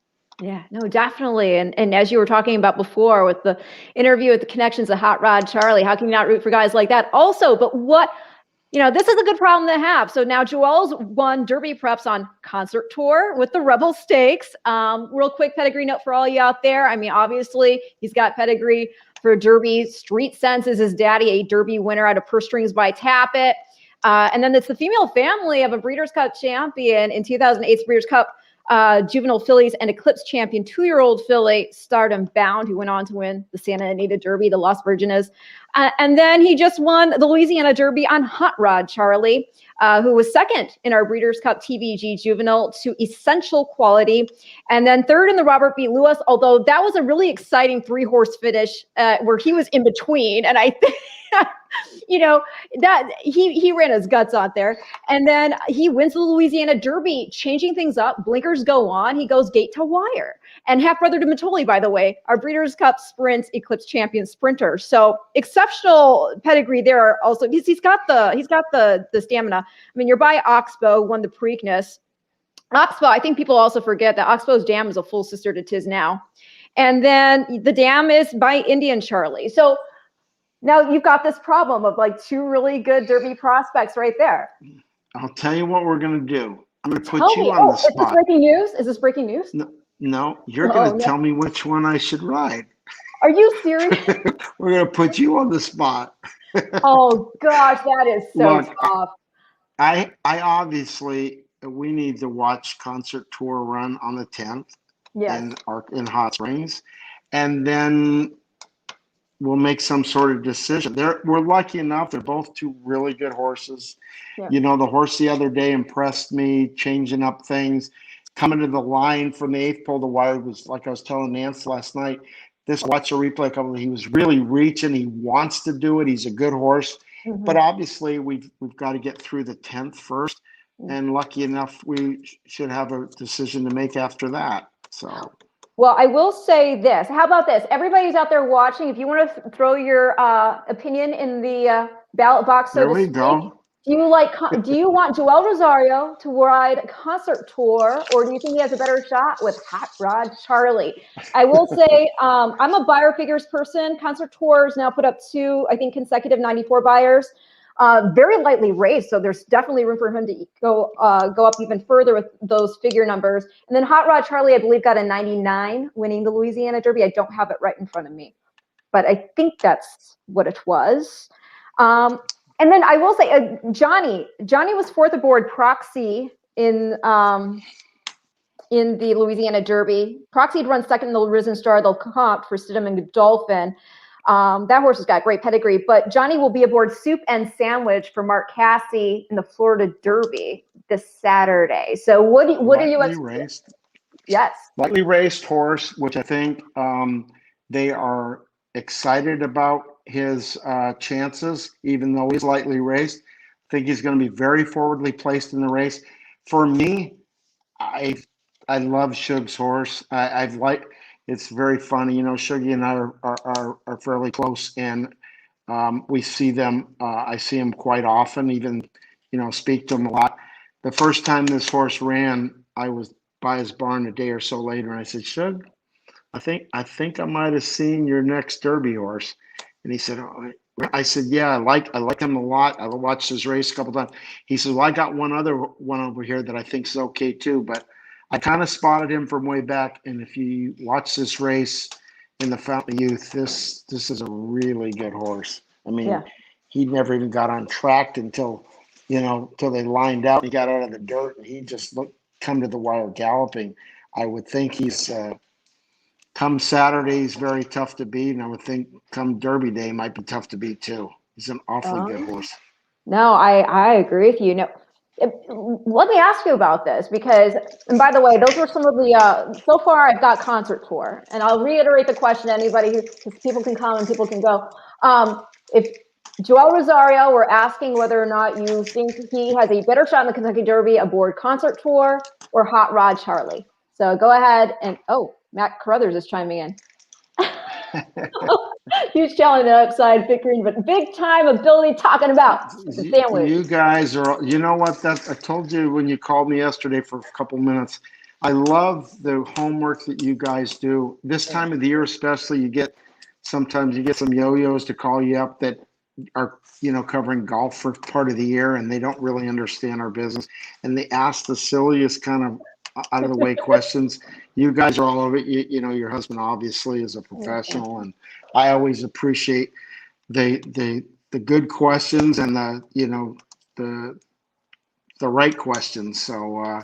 Yeah, no, definitely. And as you were talking about before with the interview with the connections of Hot Rod Charlie, how can you not root for guys like that also? But this is a good problem to have. So now Joel's won Derby preps on Concert Tour with the Rebel Stakes. Real quick pedigree note for all you out there. I mean, obviously, he's got pedigree for Derby. Street Sense is his daddy, a Derby winner out of Purse Strings by Tappet. And then it's the female family of a Breeders' Cup champion in 2008's Breeders' Cup juvenile fillies and Eclipse champion 2-year-old filly Stardom Bound, who went on to win the Santa Anita Derby, the Las Virgenes. And then he just won the Louisiana Derby on Hot Rod Charlie, who was second in our Breeders' Cup TVG juvenile to Essential Quality. And then third in the Robert B. Lewis, although that was a really exciting 3-horse finish where he was in between. And I think, that he ran his guts out there. And then he wins the Louisiana Derby, changing things up. Blinkers go on. He goes gate to wire. And half brother to Matoli, by the way, our Breeders' Cup Sprints Eclipse champion sprinter. So exceptional pedigree there. Also, he's got the stamina. I mean, your boy Oxbow won the Preakness. Oxbow, I think people also forget that Oxbow's dam is a full sister to Tiz Now. And then the dam is by Indian Charlie. So now you've got this problem of like 2 really good Derby prospects right there. I'll tell you what we're going to do. I'm going to put you me. on the spot. Is this breaking news? Is this breaking news? No, you're going to tell me which one I should ride. Are you serious? We're going to put you on the spot. Oh gosh, that is so tough. I obviously, we need to watch Concert Tour run on the 10th in Hot Springs, and then we'll make some sort of decision. We're lucky enough. They're both 2 really good horses. Yeah. The horse the other day impressed me, changing up things. Coming to the line from the 8th pole to wire was, like I was telling Nance last night, watch a replay couple. He was really reaching. He wants to do it. He's a good horse. Mm-hmm. But obviously, we've got to get through the 10th first. Mm-hmm. And lucky enough, we should have a decision to make after that. So. Well, I will say this. How about this? Everybody's out there watching. If you want to throw your opinion in the ballot box, so to speak. There we go. Do you want Joel Rosario to ride Concert Tour, or do you think he has a better shot with Hot Rod Charlie? I will say I'm a buyer figures person. Concert Tour has now put up 2, I think, consecutive 94 buyers. Very lightly raced, so there's definitely room for him to go up even further with those figure numbers. And then Hot Rod Charlie, I believe, got a 99 winning the Louisiana Derby. I don't have it right in front of me, but I think that's what it was. And then I will say, Johnny was 4th aboard Proxy in the Louisiana Derby. Proxy had run 2nd in the Risen Star, the comp for Stidham and Godolphin. That horse has got great pedigree, but Johnny will be aboard Soup and Sandwich for Mark Cassie in the Florida Derby this Saturday. So what are you expecting? Yes. Lightly raced horse, which I think they are excited about his chances, even though he's lightly raced. I think he's going to be very forwardly placed in the race. For me, I I love Shug's horse. I've like it's very funny. You know, Shuggy and I are fairly close, and we see them. I see him quite often. Even speak to him a lot. The first time this horse ran, I was by his barn a day or so later, and I said, Shug, I think I might have seen your next Derby horse. And he said, oh, I said, yeah, I like him a lot. I watched his race a couple times. He said, well, I got one other one over here that I think is okay too, but I kind of spotted him from way back. And if you watch this race in the Fountain of Youth, this is a really good horse. I mean, Yeah. he never even got on track until they lined out. He got out of the dirt and he just come to the wire galloping. I would think he's come Saturday, he's very tough to beat, and I would think come Derby Day might be tough to beat too. He's an awfully good horse. No, I agree with you. No, let me ask you about this because, and by the way, those were some of the, so far I've got concert tour, and I'll reiterate the question to anybody because people can come and people can go. If Joel Rosario were asking whether or not you think he has a better shot in the Kentucky Derby aboard concert tour or Hot Rod Charlie. So go ahead and, oh, Matt Carruthers is chiming in. Huge challenge upside bickering, but big time ability talking about the sandwich. You guys are, you know what? I told you when you called me yesterday for a couple minutes. I love the homework that you guys do. This time of the year, especially, sometimes you get some yo-yos to call you up that are, covering golf for part of the year, and they don't really understand our business, and they ask the silliest kind of out of the way questions. You guys are all over it. Your husband obviously is a professional, and I always appreciate the good questions and the right questions. So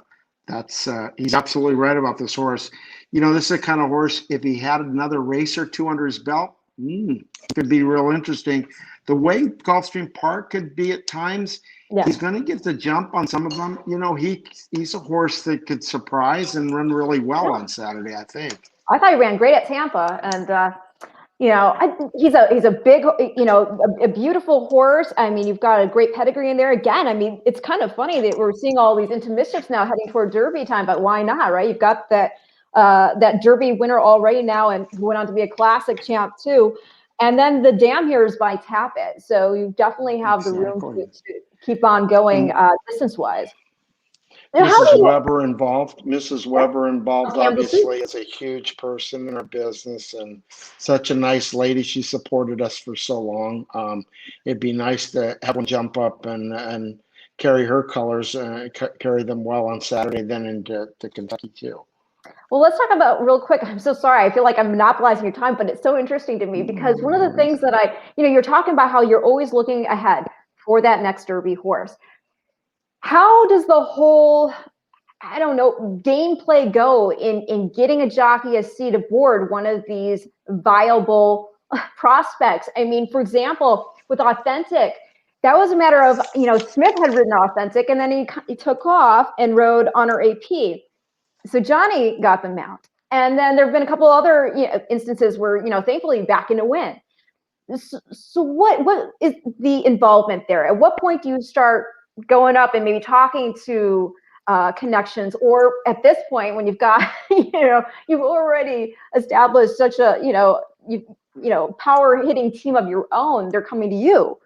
that's he's absolutely right about this horse. This is a kind of horse, if he had another race or two under his belt, it could be real interesting. The way Gulfstream Park could be at times, he's going to get the jump on some of them. He's a horse that could surprise and run really well on Saturday, I think. I thought he ran great at Tampa, and he's a big, a beautiful horse. I mean, you've got a great pedigree in there. Again, I mean, it's kind of funny that we're seeing all these intermissions now heading toward Derby time, but why not, right? You've got that Derby winner already now, and who went on to be a classic champ too. And then the dam here is by Tapit. So you definitely have the room to keep on going distance-wise. Mrs. Weber involved. Mrs. Weber involved, obviously, is a huge person in our business and such a nice lady. She supported us for so long. It'd be nice to have one jump up and carry her colors, carry them well on Saturday, then into Kentucky too. Well, let's talk about real quick. I'm so sorry. I feel like I'm monopolizing your time, but it's so interesting to me because one of the things that you're talking about how you're always looking ahead for that next Derby horse. How does the whole, gameplay go in getting a jockey a seat aboard one of these viable prospects? I mean, for example, with Authentic, that was a matter of, Smith had ridden Authentic and then he took off and rode Honor AP. So Johnny got the mount. And then there have been a couple other instances where, thankfully back in a win. So what is the involvement there? At what point do you start going up and maybe talking to connections, or at this point when you've got, you've already established such a, power hitting team of your own, they're coming to you?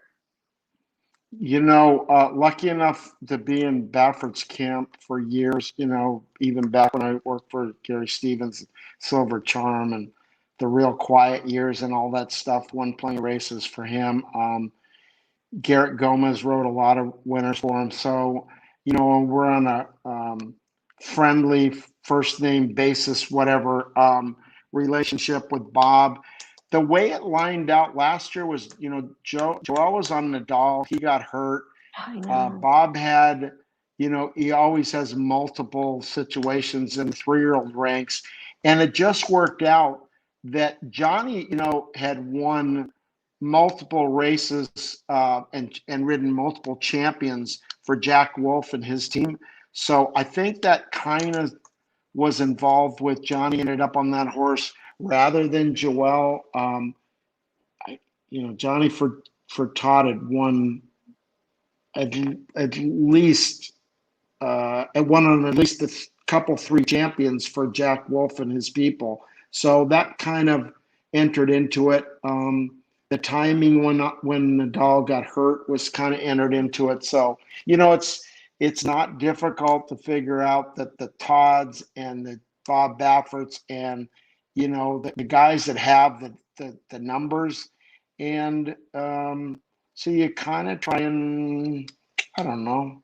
Lucky enough to be in Baffert's camp for years, even back when I worked for Gary Stevens, Silver Charm, and the real quiet years and all that stuff, won plenty of races for him. Garrett Gomez rode a lot of winners for him. So, we're on a friendly first name basis, whatever, relationship with Bob. The way it lined out last year was, Joel was on Nadal. He got hurt. Bob had, he always has multiple situations in 3-year-old ranks. And it just worked out that Johnny, had won multiple races and ridden multiple champions for Jack Wolf and his team. So I think that kind of was involved with Johnny, ended up on that horse rather than Joel. Johnny for Todd had won at least a couple, three champions for Jack Wolf and his people. So that kind of entered into it. The timing when Nadal got hurt was kind of entered into it. So, it's not difficult to figure out that the Todds and the Bob Bafferts and, the guys that have the numbers. And so you kind of try and, I don't know,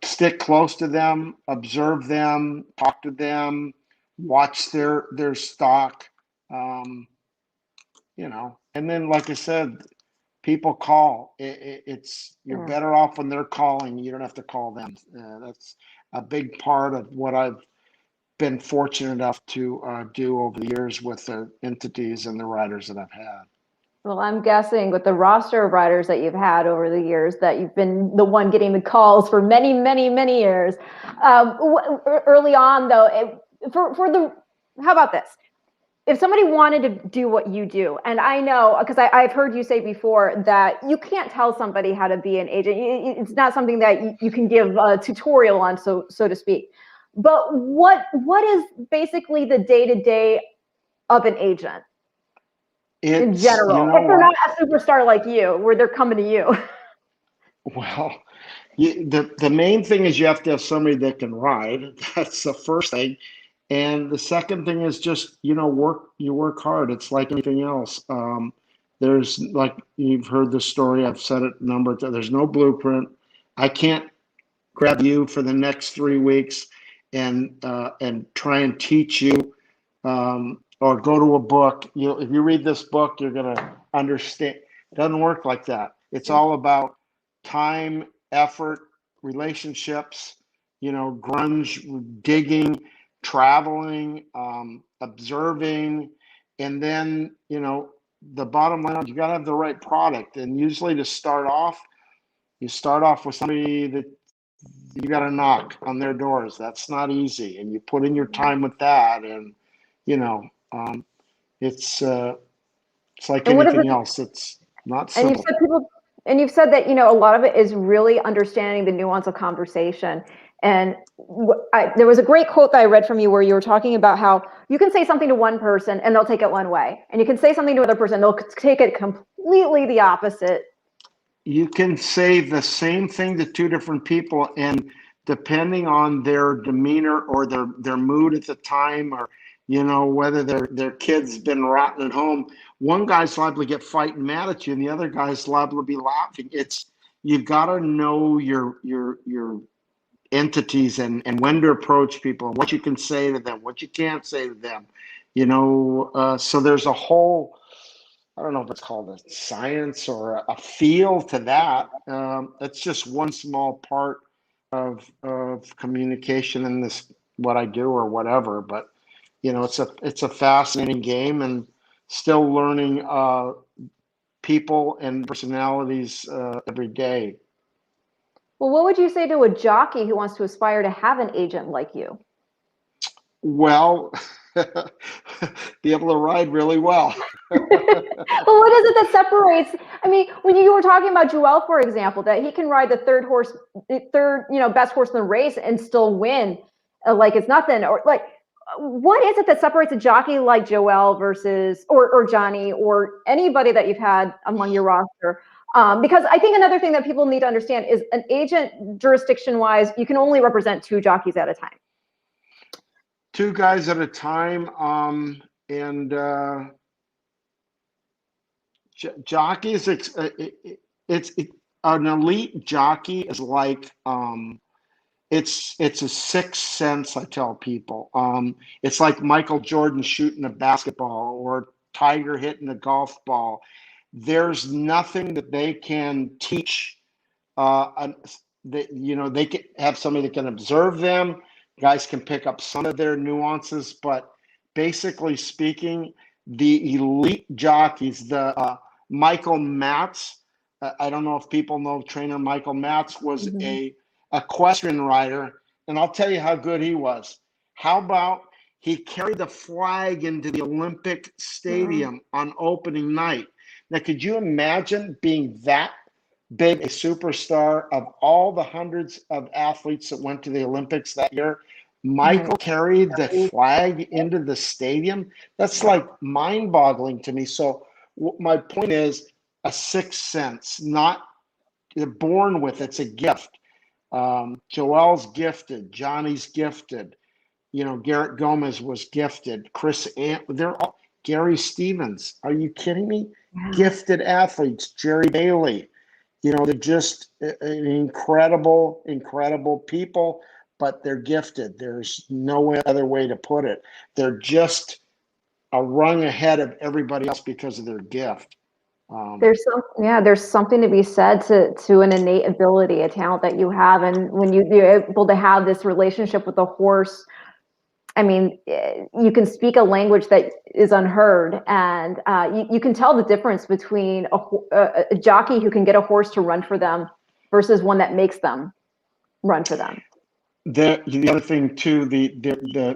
stick close to them, observe them, talk to them, watch their stock, and then, like I said, people call. You're better off when they're calling. You don't have to call them. That's a big part of what I've been fortunate enough to do over the years with the entities and the riders that I've had. Well, I'm guessing with the roster of riders that you've had over the years that you've been the one getting the calls for many, many, many years. Early on, though, how about this? If somebody wanted to do what you do, and I know, because I've heard you say before that you can't tell somebody how to be an agent. It's not something that you can give a tutorial on, so to speak. But what is basically the day-to-day of an agent in general? If they're not a superstar like you, where they're coming to you. Well, the main thing is you have to have somebody that can ride. That's the first thing. And the second thing is just, you work hard. It's like anything else. There's, like, you've heard the story. I've said it a number of times. There's no blueprint. I can't grab you for the next 3 weeks and try and teach you, or go to a book. If you read this book, you're going to understand. It doesn't work like that. It's all about time, effort, relationships, grunge, digging, traveling, observing, and then, the bottom line is you got to have the right product. And usually to start off, you start off with somebody that you got to knock on their doors. That's not easy. And you put in your time with that. And, it's like anything else. It's not simple. You've said that, a lot of it is really understanding the nuance of conversation. And there was a great quote that I read from you where you were talking about how you can say something to one person and they'll take it one way. And you can say something to another person, they'll take it completely the opposite. You can say the same thing to two different people, and depending on their demeanor or their mood at the time, or, whether their kid's been rotten at home, one guy's liable to get fighting mad at you and the other guy's liable to be laughing. You've got to know your entities and when to approach people and what you can say to them, what you can't say to them, so there's a whole, I don't know if it's called a science or a feel to that. It's just one small part of communication in this, what I do or whatever, but it's a fascinating game, and still learning people and personalities every day. Well, what would you say to a jockey who wants to aspire to have an agent like you? Well, be able to ride really well. But what is it that separates? I mean, when you were talking about Joel, for example, that he can ride the third best horse in the race and still win, like it's nothing, or like, what is it that separates a jockey like Joel versus or Johnny or anybody that you've had among your roster? Because I think another thing that people need to understand is an agent, jurisdiction-wise, you can only represent two jockeys at a time. Two guys at a time, and jockeys. It's an elite jockey is like it's a sixth sense. I tell people, it's like Michael Jordan shooting a basketball or Tiger hitting a golf ball. There's nothing that they can teach. They can have somebody that can observe them. Guys can pick up some of their nuances, but basically speaking, the elite jockeys, the Michael Matz, I don't know if people know trainer Michael Matz was a equestrian rider, and I'll tell you how good he was. How about he carried the flag into the Olympic Stadium on opening night? Now, could you imagine being that big a superstar of all the hundreds of athletes that went to the Olympics that year? Michael carried the flag into the stadium. That's like mind-boggling to me. So my point is a sixth sense, not born with. It's a gift. Joel's gifted. Johnny's gifted. Garrett Gomez was gifted. They're all Gary Stevens. Are you kidding me? Yeah. Gifted athletes. Jerry Bailey. They're just incredible, incredible people, but they're gifted. There's no other way to put it. They're just a rung ahead of everybody else because of their gift. There's something to be said to an innate ability, a talent that you have, and when you're able to have this relationship with a horse. I mean, you can speak a language that is unheard, and you can tell the difference between a jockey who can get a horse to run for them versus one that makes them run for them. The other thing too,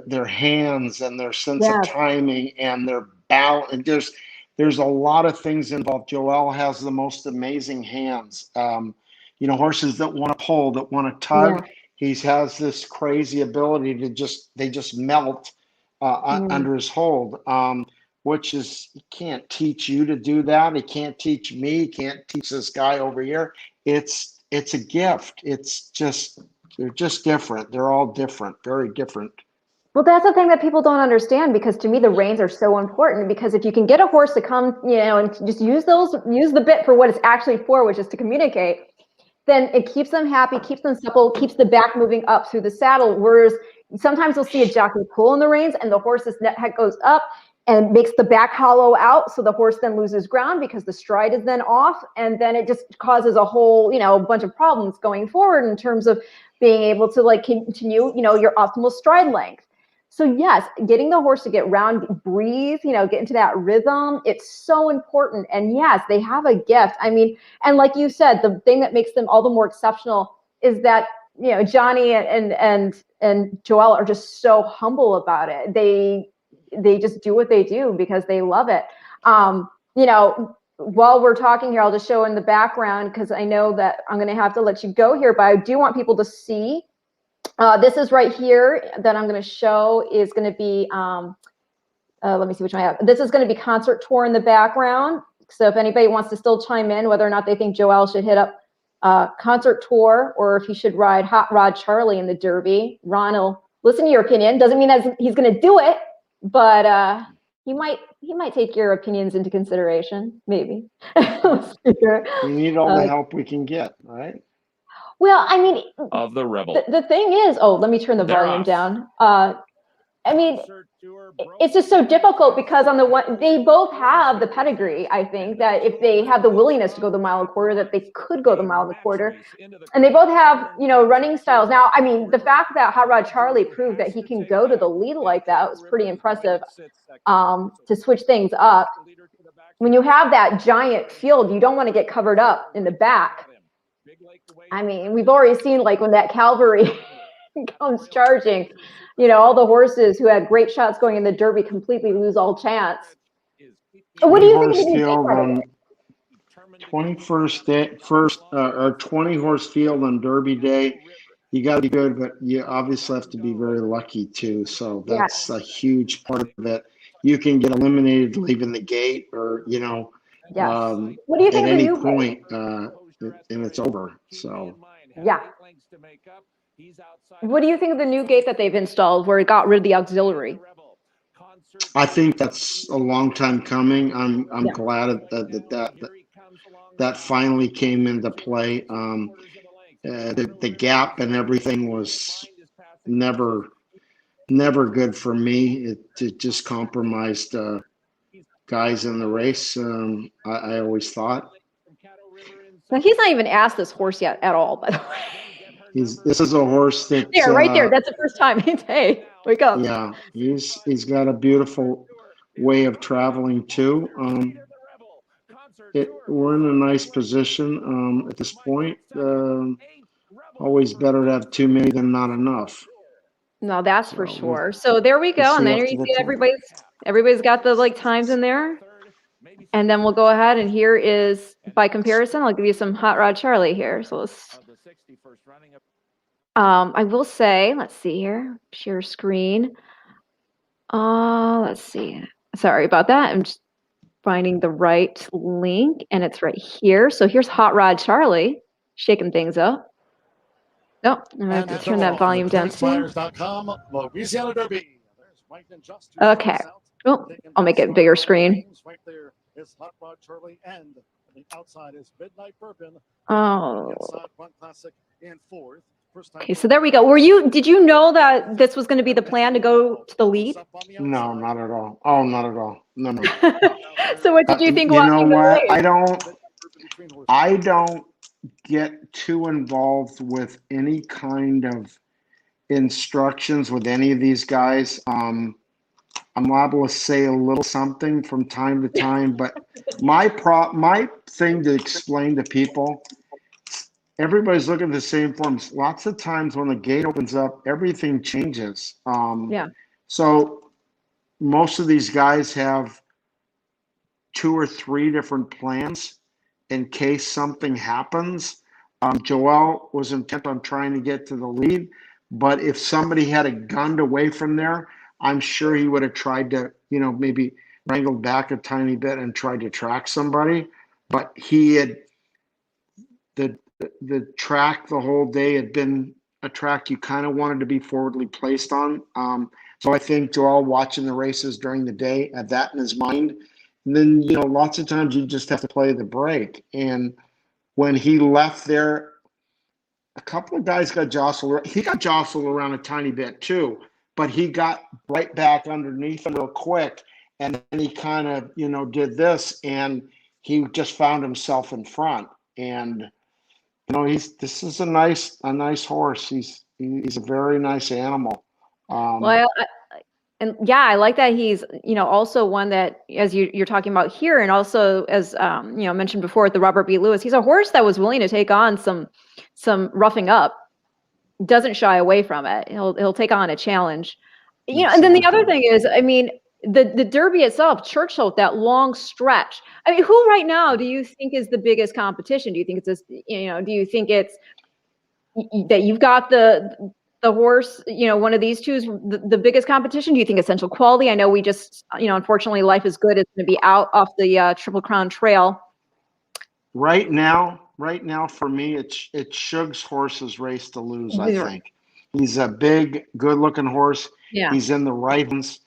their hands and their sense of timing and their balance. There's a lot of things involved. Joel has the most amazing hands. Horses that want to pull, that want to tug. Yeah. He has this crazy ability they just melt under his hold, which is, he can't teach you to do that. He can't teach me. He can't teach this guy over here. It's a gift. They're just different. They're all different, very different. Well, that's the thing that people don't understand, because to me the reins are so important, because if you can get a horse to come, and just use the bit for what it's actually for, which is to communicate, then it keeps them happy, keeps them supple, keeps the back moving up through the saddle. Whereas sometimes you'll see a jockey pull in the reins and the horse's head goes up and makes the back hollow out. So the horse then loses ground because the stride is then off. And then it just causes a whole, bunch of problems going forward in terms of being able to continue, your optimal stride length. So yes, getting the horse to get round, breathe, get into that rhythm, it's so important. And yes, they have a gift. I mean, and like you said, the thing that makes them all the more exceptional is that, Johnny and Joel are just so humble about it. They just do what they do because they love it. While we're talking here, I'll just show in the background, because I know that I'm going to have to let you go here, but I do want people to see. This is right here that I'm going to show is going to be, let me see which one I have. This is going to be Concert Tour in the background. So if anybody wants to still chime in, whether or not they think Joel should hit up Concert Tour, or if he should ride Hot Rod Charlie in the Derby, Ron will listen to your opinion. Doesn't mean that he's going to do it, but he might take your opinions into consideration, maybe. We need all the help we can get, right? Well, I mean, of the Rebel. The thing is, let me turn the volume down. I mean, it's just so difficult because on the one, they both have the pedigree. I think that if they have the willingness to go the mile and a quarter, that they could go the mile and a quarter, and they both have, running styles. Now, I mean, the fact that Hot Rod Charlie proved that he can go to the lead like that was pretty impressive. To switch things up, when you have that giant field, you don't want to get covered up in the back. I mean, we've already seen when that cavalry comes charging, all the horses who had great shots going in the Derby completely lose all chance. What do you think of the field on 21st day, or 20 horse field on Derby day? You got to be good, but you obviously have to be very lucky too. So that's a huge part of it. You can get eliminated leaving the gate, or what do you think at of the any new point, and it's over. So what do you think of the new gate that they've installed, where it got rid of the auxiliary? I think that's a long time coming. I'm glad that finally came into play. The gap and everything was never good for me. It just compromised guys in the race. I always thought. Now, he's not even asked this horse yet at all, by the way. This is a horse that right there. That's the first time. Hey, wake up. Yeah, he's got a beautiful way of traveling too. We're in a nice position at this point. Always better to have too many than not enough. No, that's for sure. So there we go. And then you see everybody's got the times in there. And then we'll go ahead, and here is, by comparison, I'll give you some Hot Rod Charlie here. So let's I will say, let's see here, share screen. Let's see. Sorry about that. I'm just finding the right link, and it's right here. So here's Hot Rod Charlie shaking things up. Nope, I'm gonna have to turn that volume down too. Louisiana Derby. There's Mike and Just, Okay. Oh, I'll make it bigger screen. Right there is Hot Rod Charlie, and on the outside is Midnight Bourbon. Oh. Inside Front Classic in fourth. Okay, so there we go. Did you know that this was going to be the plan to go to the lead? No, not at all. Oh, not at all. No, no. So what did you think You know watching the what? race? I don't get too involved with any kind of instructions with any of these guys. I'm liable to say a little something from time to time, but my thing to explain to people, everybody's looking at the same forms. Lots of times when the gate opens up, everything changes. Yeah. So most of these guys have 2 or 3 different plans in case something happens. Joel was intent on trying to get to the lead, but if somebody had a gunned away from there, I'm sure he would have tried to, maybe wrangled back a tiny bit and tried to track somebody. But he had the track the whole day had been a track you kind of wanted to be forwardly placed on. So I think Joel watching the races during the day had that in his mind. And then, lots of times you just have to play the break. And when he left there, a couple of guys got jostled. He got jostled around a tiny bit too, but he got right back underneath him real quick. And then he kind of, did this, and he just found himself in front. And this is a nice horse. He's a very nice animal. Well, I like that he's, also one that, as you're talking about here, and also as mentioned before with the Robert B. Lewis, he's a horse that was willing to take on some roughing up. Doesn't shy away from it. He'll take on a challenge. And then the other thing is, the Derby itself, Churchill, that long stretch. Who right now do you think is the biggest competition? Do you think it's this? Do you think it's that you've got the horse? One of these two is the biggest competition. Do you think Essential Quality? I know we just, unfortunately, Life is Good is going to be out off the Triple Crown Trail. Right now, for me, it's Shug's horse's race to lose. I think he's a big, good-looking horse. Yeah, he's in the right hands.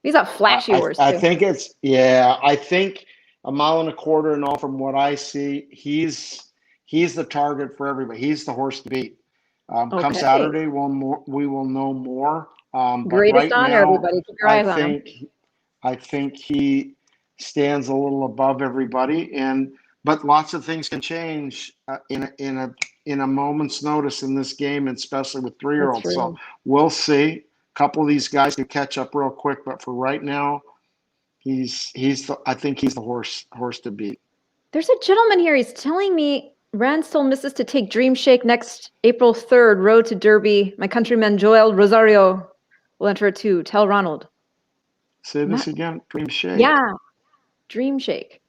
He's a flashy horse too. I think I think a mile and a quarter and all from what I see, he's the target for everybody. He's the horse to beat. Come Saturday, we will know more. Greatest but right honor, now, everybody. Keep your eyes on him. I think he stands a little above everybody, but lots of things can change in a moment's notice in this game, and especially with 3-year-olds. So we'll see. A couple of these guys could catch up real quick, but for right now, I think he's the horse to beat. There's a gentleman here. He's telling me Rand still misses to take Dream Shake next April 3rd, Road to Derby. My countryman Joel Rosario will enter it too. Tell Ronald. Say this again. Dream Shake. Yeah, Dream Shake.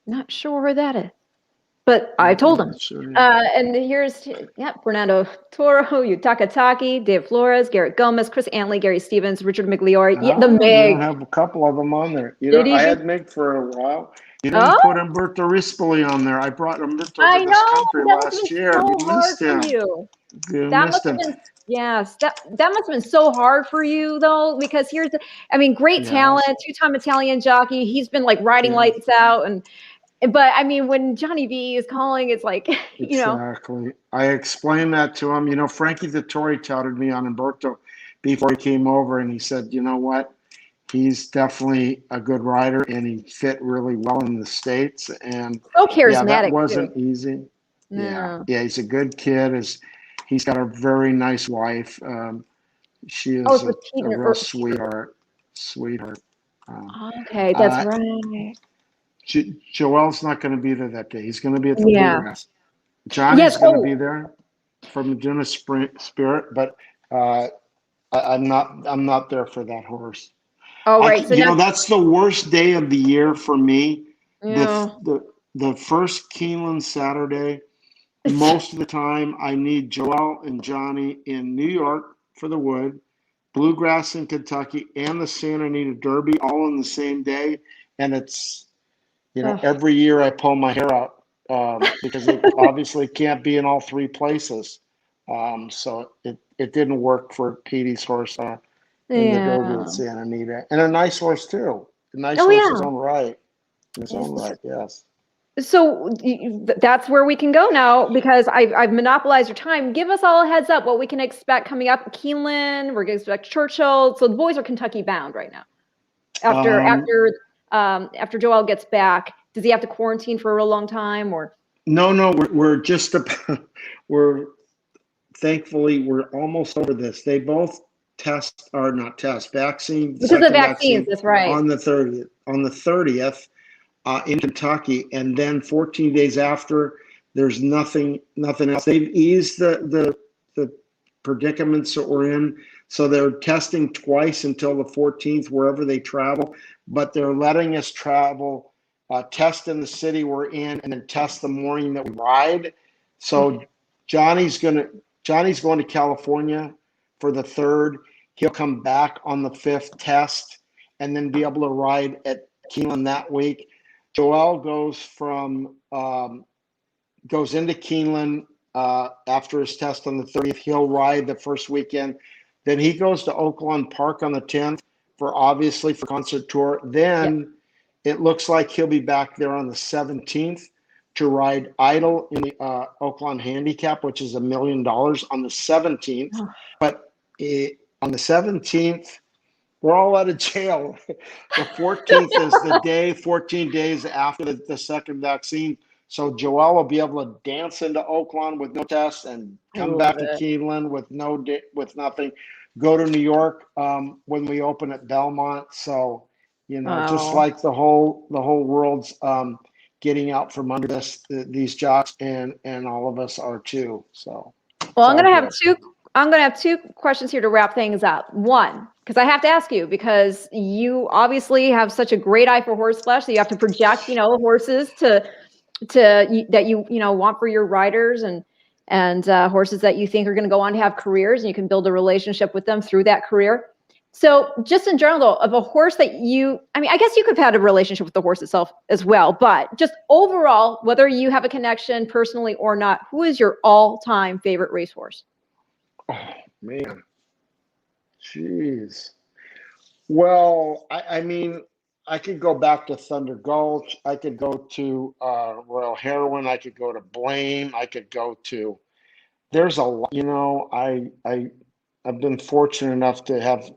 Not sure where that is, but I told him. Sure. And here's Fernando Toro, Yutaka Taki, Dave Flores, Garrett Gomez, Chris Antley, Gary Stevens, Richard Migliori. The Mig. You have a couple of them on there. I had Mig for a while. You didn't put Umberto Rispoli on there. I brought Umberto to this country last year. So You missed him. You must have been. Yes, that must have been so hard for you though, because great talent, 2-time Italian jockey. He's been like riding lights out, but when Johnny V is calling, it's like Exactly. I explained that to him. Frankie Dettori touted me on Umberto before he came over, and he said, you know what? He's definitely a good rider, and he fit really well in the States. And so charismatic. That wasn't easy. No. Yeah, he's a good kid. He's got a very nice wife. She is a real sweetheart. Okay, that's right. Joel's not going to be there that day. He's going to be at the Bluegrass. Johnny's going to be there from Medina Spirit, but I'm not there for that horse. Oh, right. That's the worst day of the year for me. Yeah. the first Keeneland Saturday, most of the time I need Joel and Johnny in New York for the Wood, Bluegrass in Kentucky, and the Santa Anita Derby all in the same day. And it's, Ugh. every year I pull my hair out because it obviously can't be in all three places. So it didn't work for Petey's horse in the Derby Yeah. at Santa Anita. And a nice horse, too. A nice Oh, horse in yeah. his own right. In his own right, yes. So that's where we can go now because I've monopolized your time. Give us all a heads up what we can expect coming up. Keeneland, we're going to expect Churchill. So the boys are Kentucky bound right now. After Joel gets back, does he have to quarantine for a real long time or? No, we're just about, thankfully we're almost over this. They both vaccine, Because of second vaccines, vaccine that's right. on the 30th in Kentucky, and then 14 days after, there's nothing else. They've eased the predicaments that we're in, so they're testing twice until the 14th wherever they travel, but they're letting us travel, test in the city we're in, and then test the morning that we ride. So Johnny's going to California for the 3rd. He'll come back on the 5th test, and then be able to ride at Keeneland that week. Joel goes into Keeneland after his test on the 30th. He'll ride the first weekend. Then he goes to Oaklawn Park on the 10th for concert tour. Then it looks like he'll be back there on the 17th to ride Idol in the Oaklawn Handicap, which is $1 million on the 17th. Oh. But on the 17th, we're all out of jail. The 14th is the day, 14 days after the second vaccine. So Joel will be able to dance into Oaklawn with no test and come back to Keeneland with nothing. Go to New York when we open at Belmont. So, just like the whole world's getting out from under these jocks, and all of us are too. So, well, I'm gonna have two questions here to wrap things up. One, because I have to ask you, because you obviously have such a great eye for horse flesh that you have to project, horses that you want for your riders and horses that you think are going to go on to have careers, and you can build a relationship with them through that career. So just in general, though, of a horse that I guess you could have had a relationship with the horse itself as well, but just overall, whether you have a connection personally or not, who is your all-time favorite racehorse? Oh, man. Jeez. Well, I could go back to Thunder Gulch. I could go to Royal Heroine. I could go to Blame. I could go to. There's a lot. I've been fortunate enough to have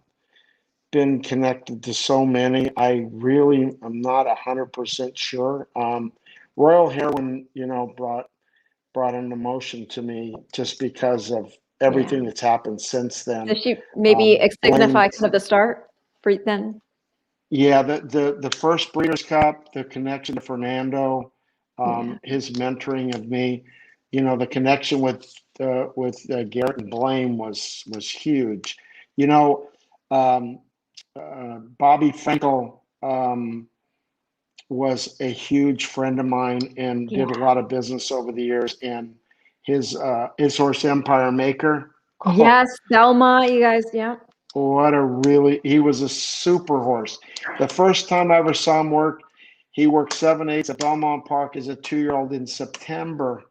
been connected to so many. I really am not 100% sure. Royal Heroine, brought an emotion to me just because of everything that's happened since then. Does she maybe signify kind of the start for then? Yeah, the first Breeders' Cup, the connection to Fernando, his mentoring of me, the connection with Garrett and Blame was huge. Bobby Frankel was a huge friend of mine and did a lot of business over the years. And his horse Empire Maker. Yes, Selma, you guys, yeah. He was a super horse. The first time I ever saw him work, he worked 7/8 at Belmont Park as a 2-year-old in September.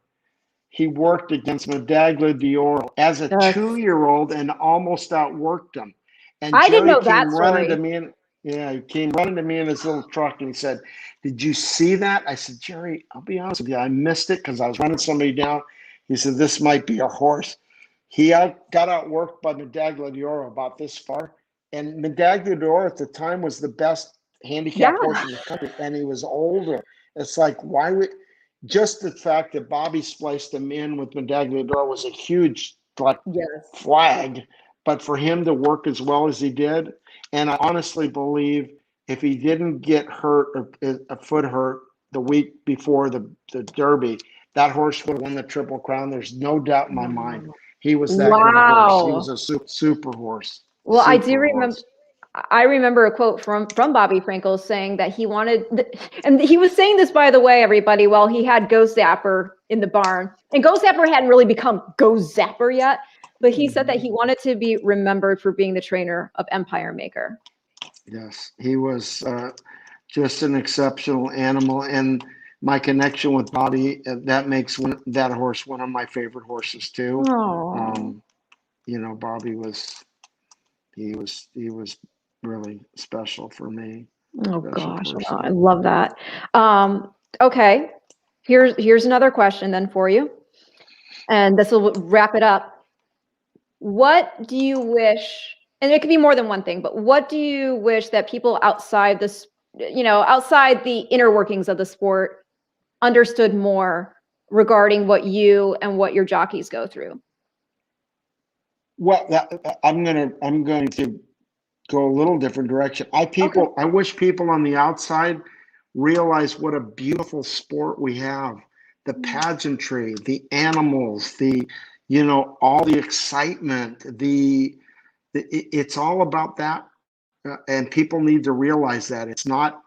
He worked against Medaglia d'Oro as a 2-year-old and almost outworked him. And I didn't know Jerry that came running to me, he came running to me in his little truck and he said, "Did you see that?" I said, "Jerry, I'll be honest with you, I missed it because I was running somebody down." He said, "This might be a horse." He got outworked by Medaglia d'Oro about this far. And Medaglia d'Oro at the time was the best handicap horse in the country. And he was older. It's like, just the fact that Bobby spliced him in with Medaglia d'Oro was a huge flag. But for him to work as well as he did, and I honestly believe if he didn't get hurt, or a foot hurt the week before the Derby, that horse would have won the Triple Crown. There's no doubt in my mind. He was that good a horse. He was a super horse. Well, I do remember. I remember a quote from Bobby Frankel saying that he wanted, and he was saying this, by the way, everybody, while he had Ghost Zapper in the barn, and Ghost Zapper hadn't really become Ghost Zapper yet, but he said that he wanted to be remembered for being the trainer of Empire Maker. Yes, he was just an exceptional animal, and my connection with Bobby, that makes that horse one of my favorite horses too. You know, Bobby was, he was really special for me. Oh Special gosh, person. I love that. Okay, here's another question then for you, and this will wrap it up. What do you wish, and it could be more than one thing, but what do you wish that people outside this, outside the inner workings of the sport understood more regarding what you and what your jockeys go through? Well, I'm going to go a little different direction. I wish people on the outside realize what a beautiful sport we have. The pageantry, the animals, all the excitement, it's all about that. And people need to realize that it's not,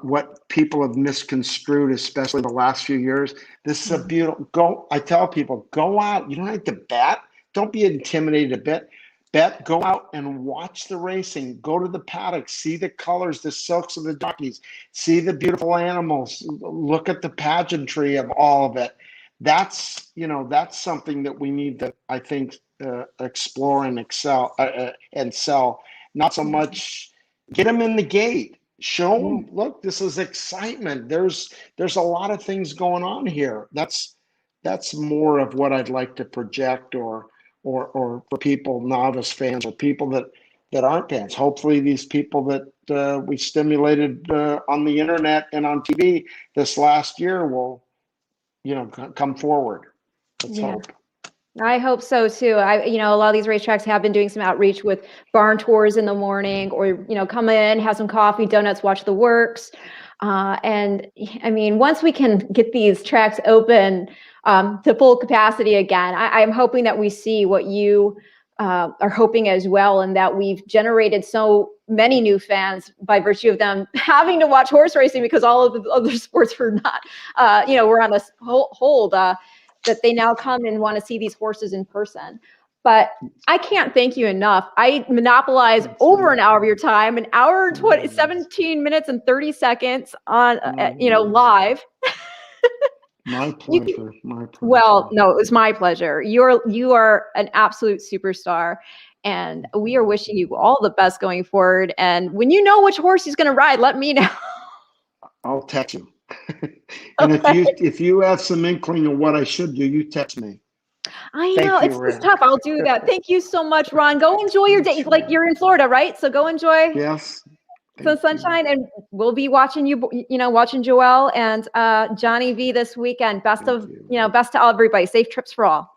what people have misconstrued, especially the last few years. This is a beautiful, I tell people, go out. You don't have to bet. Don't be intimidated a bit. Go out and watch the racing. Go to the paddock, see the colors, the silks of the jockeys, see the beautiful animals, look at the pageantry of all of it. That's something that we need to, I think, explore and excel and sell. Not so much get them in the gate. Show them, look, this is excitement. There's a lot of things going on here. That's more of what I'd like to project, or for people, novice fans, or people that aren't fans. Hopefully these people that we stimulated on the internet and on TV this last year will, come forward. Let's hope. I hope so too. A lot of these racetracks have been doing some outreach with barn tours in the morning, or, come in, have some coffee, donuts, watch the works. And I mean, once we can get these tracks open to full capacity again, I'm hoping that we see what you are hoping as well, and that we've generated so many new fans by virtue of them having to watch horse racing because all of the other sports were not, were on a hold. That they now come and want to see these horses in person. But I can't thank you enough. I monopolize over an hour of your time, an hour and 17 minutes and 30 seconds on, live. My pleasure. My pleasure. Well, no, it was my pleasure. You are an absolute superstar, and we are wishing you all the best going forward. And when you know which horse he's going to ride, let me know. I'll text you. And if you have some inkling of what I should do, you text me. I know it's tough. I'll do that. Thank you so much, Ron. Go enjoy your day. Like, you're in Florida, right? So go enjoy some sunshine, and we'll be watching you. Watching Joelle and Johnny V this weekend. Best to everybody. Safe trips for all.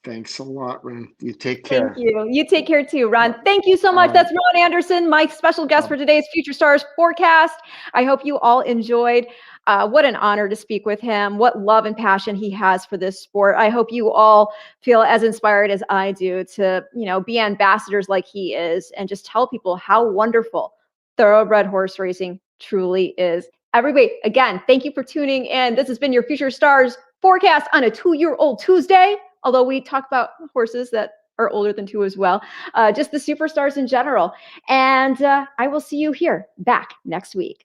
Thanks a lot, Ron. You take care. Thank you. You take care too, Ron. Thank you so much. That's Ron Anderson, my special guest for today's Future Stars forecast. I hope you all enjoyed. What an honor to speak with him. What love and passion he has for this sport. I hope you all feel as inspired as I do to, be ambassadors like he is, and just tell people how wonderful thoroughbred horse racing truly is. Everybody, again, thank you for tuning in. This has been your Future Stars forecast on a 2-year-old Tuesday, although we talk about horses that are older than 2 as well, just the superstars in general. And I will see you here back next week.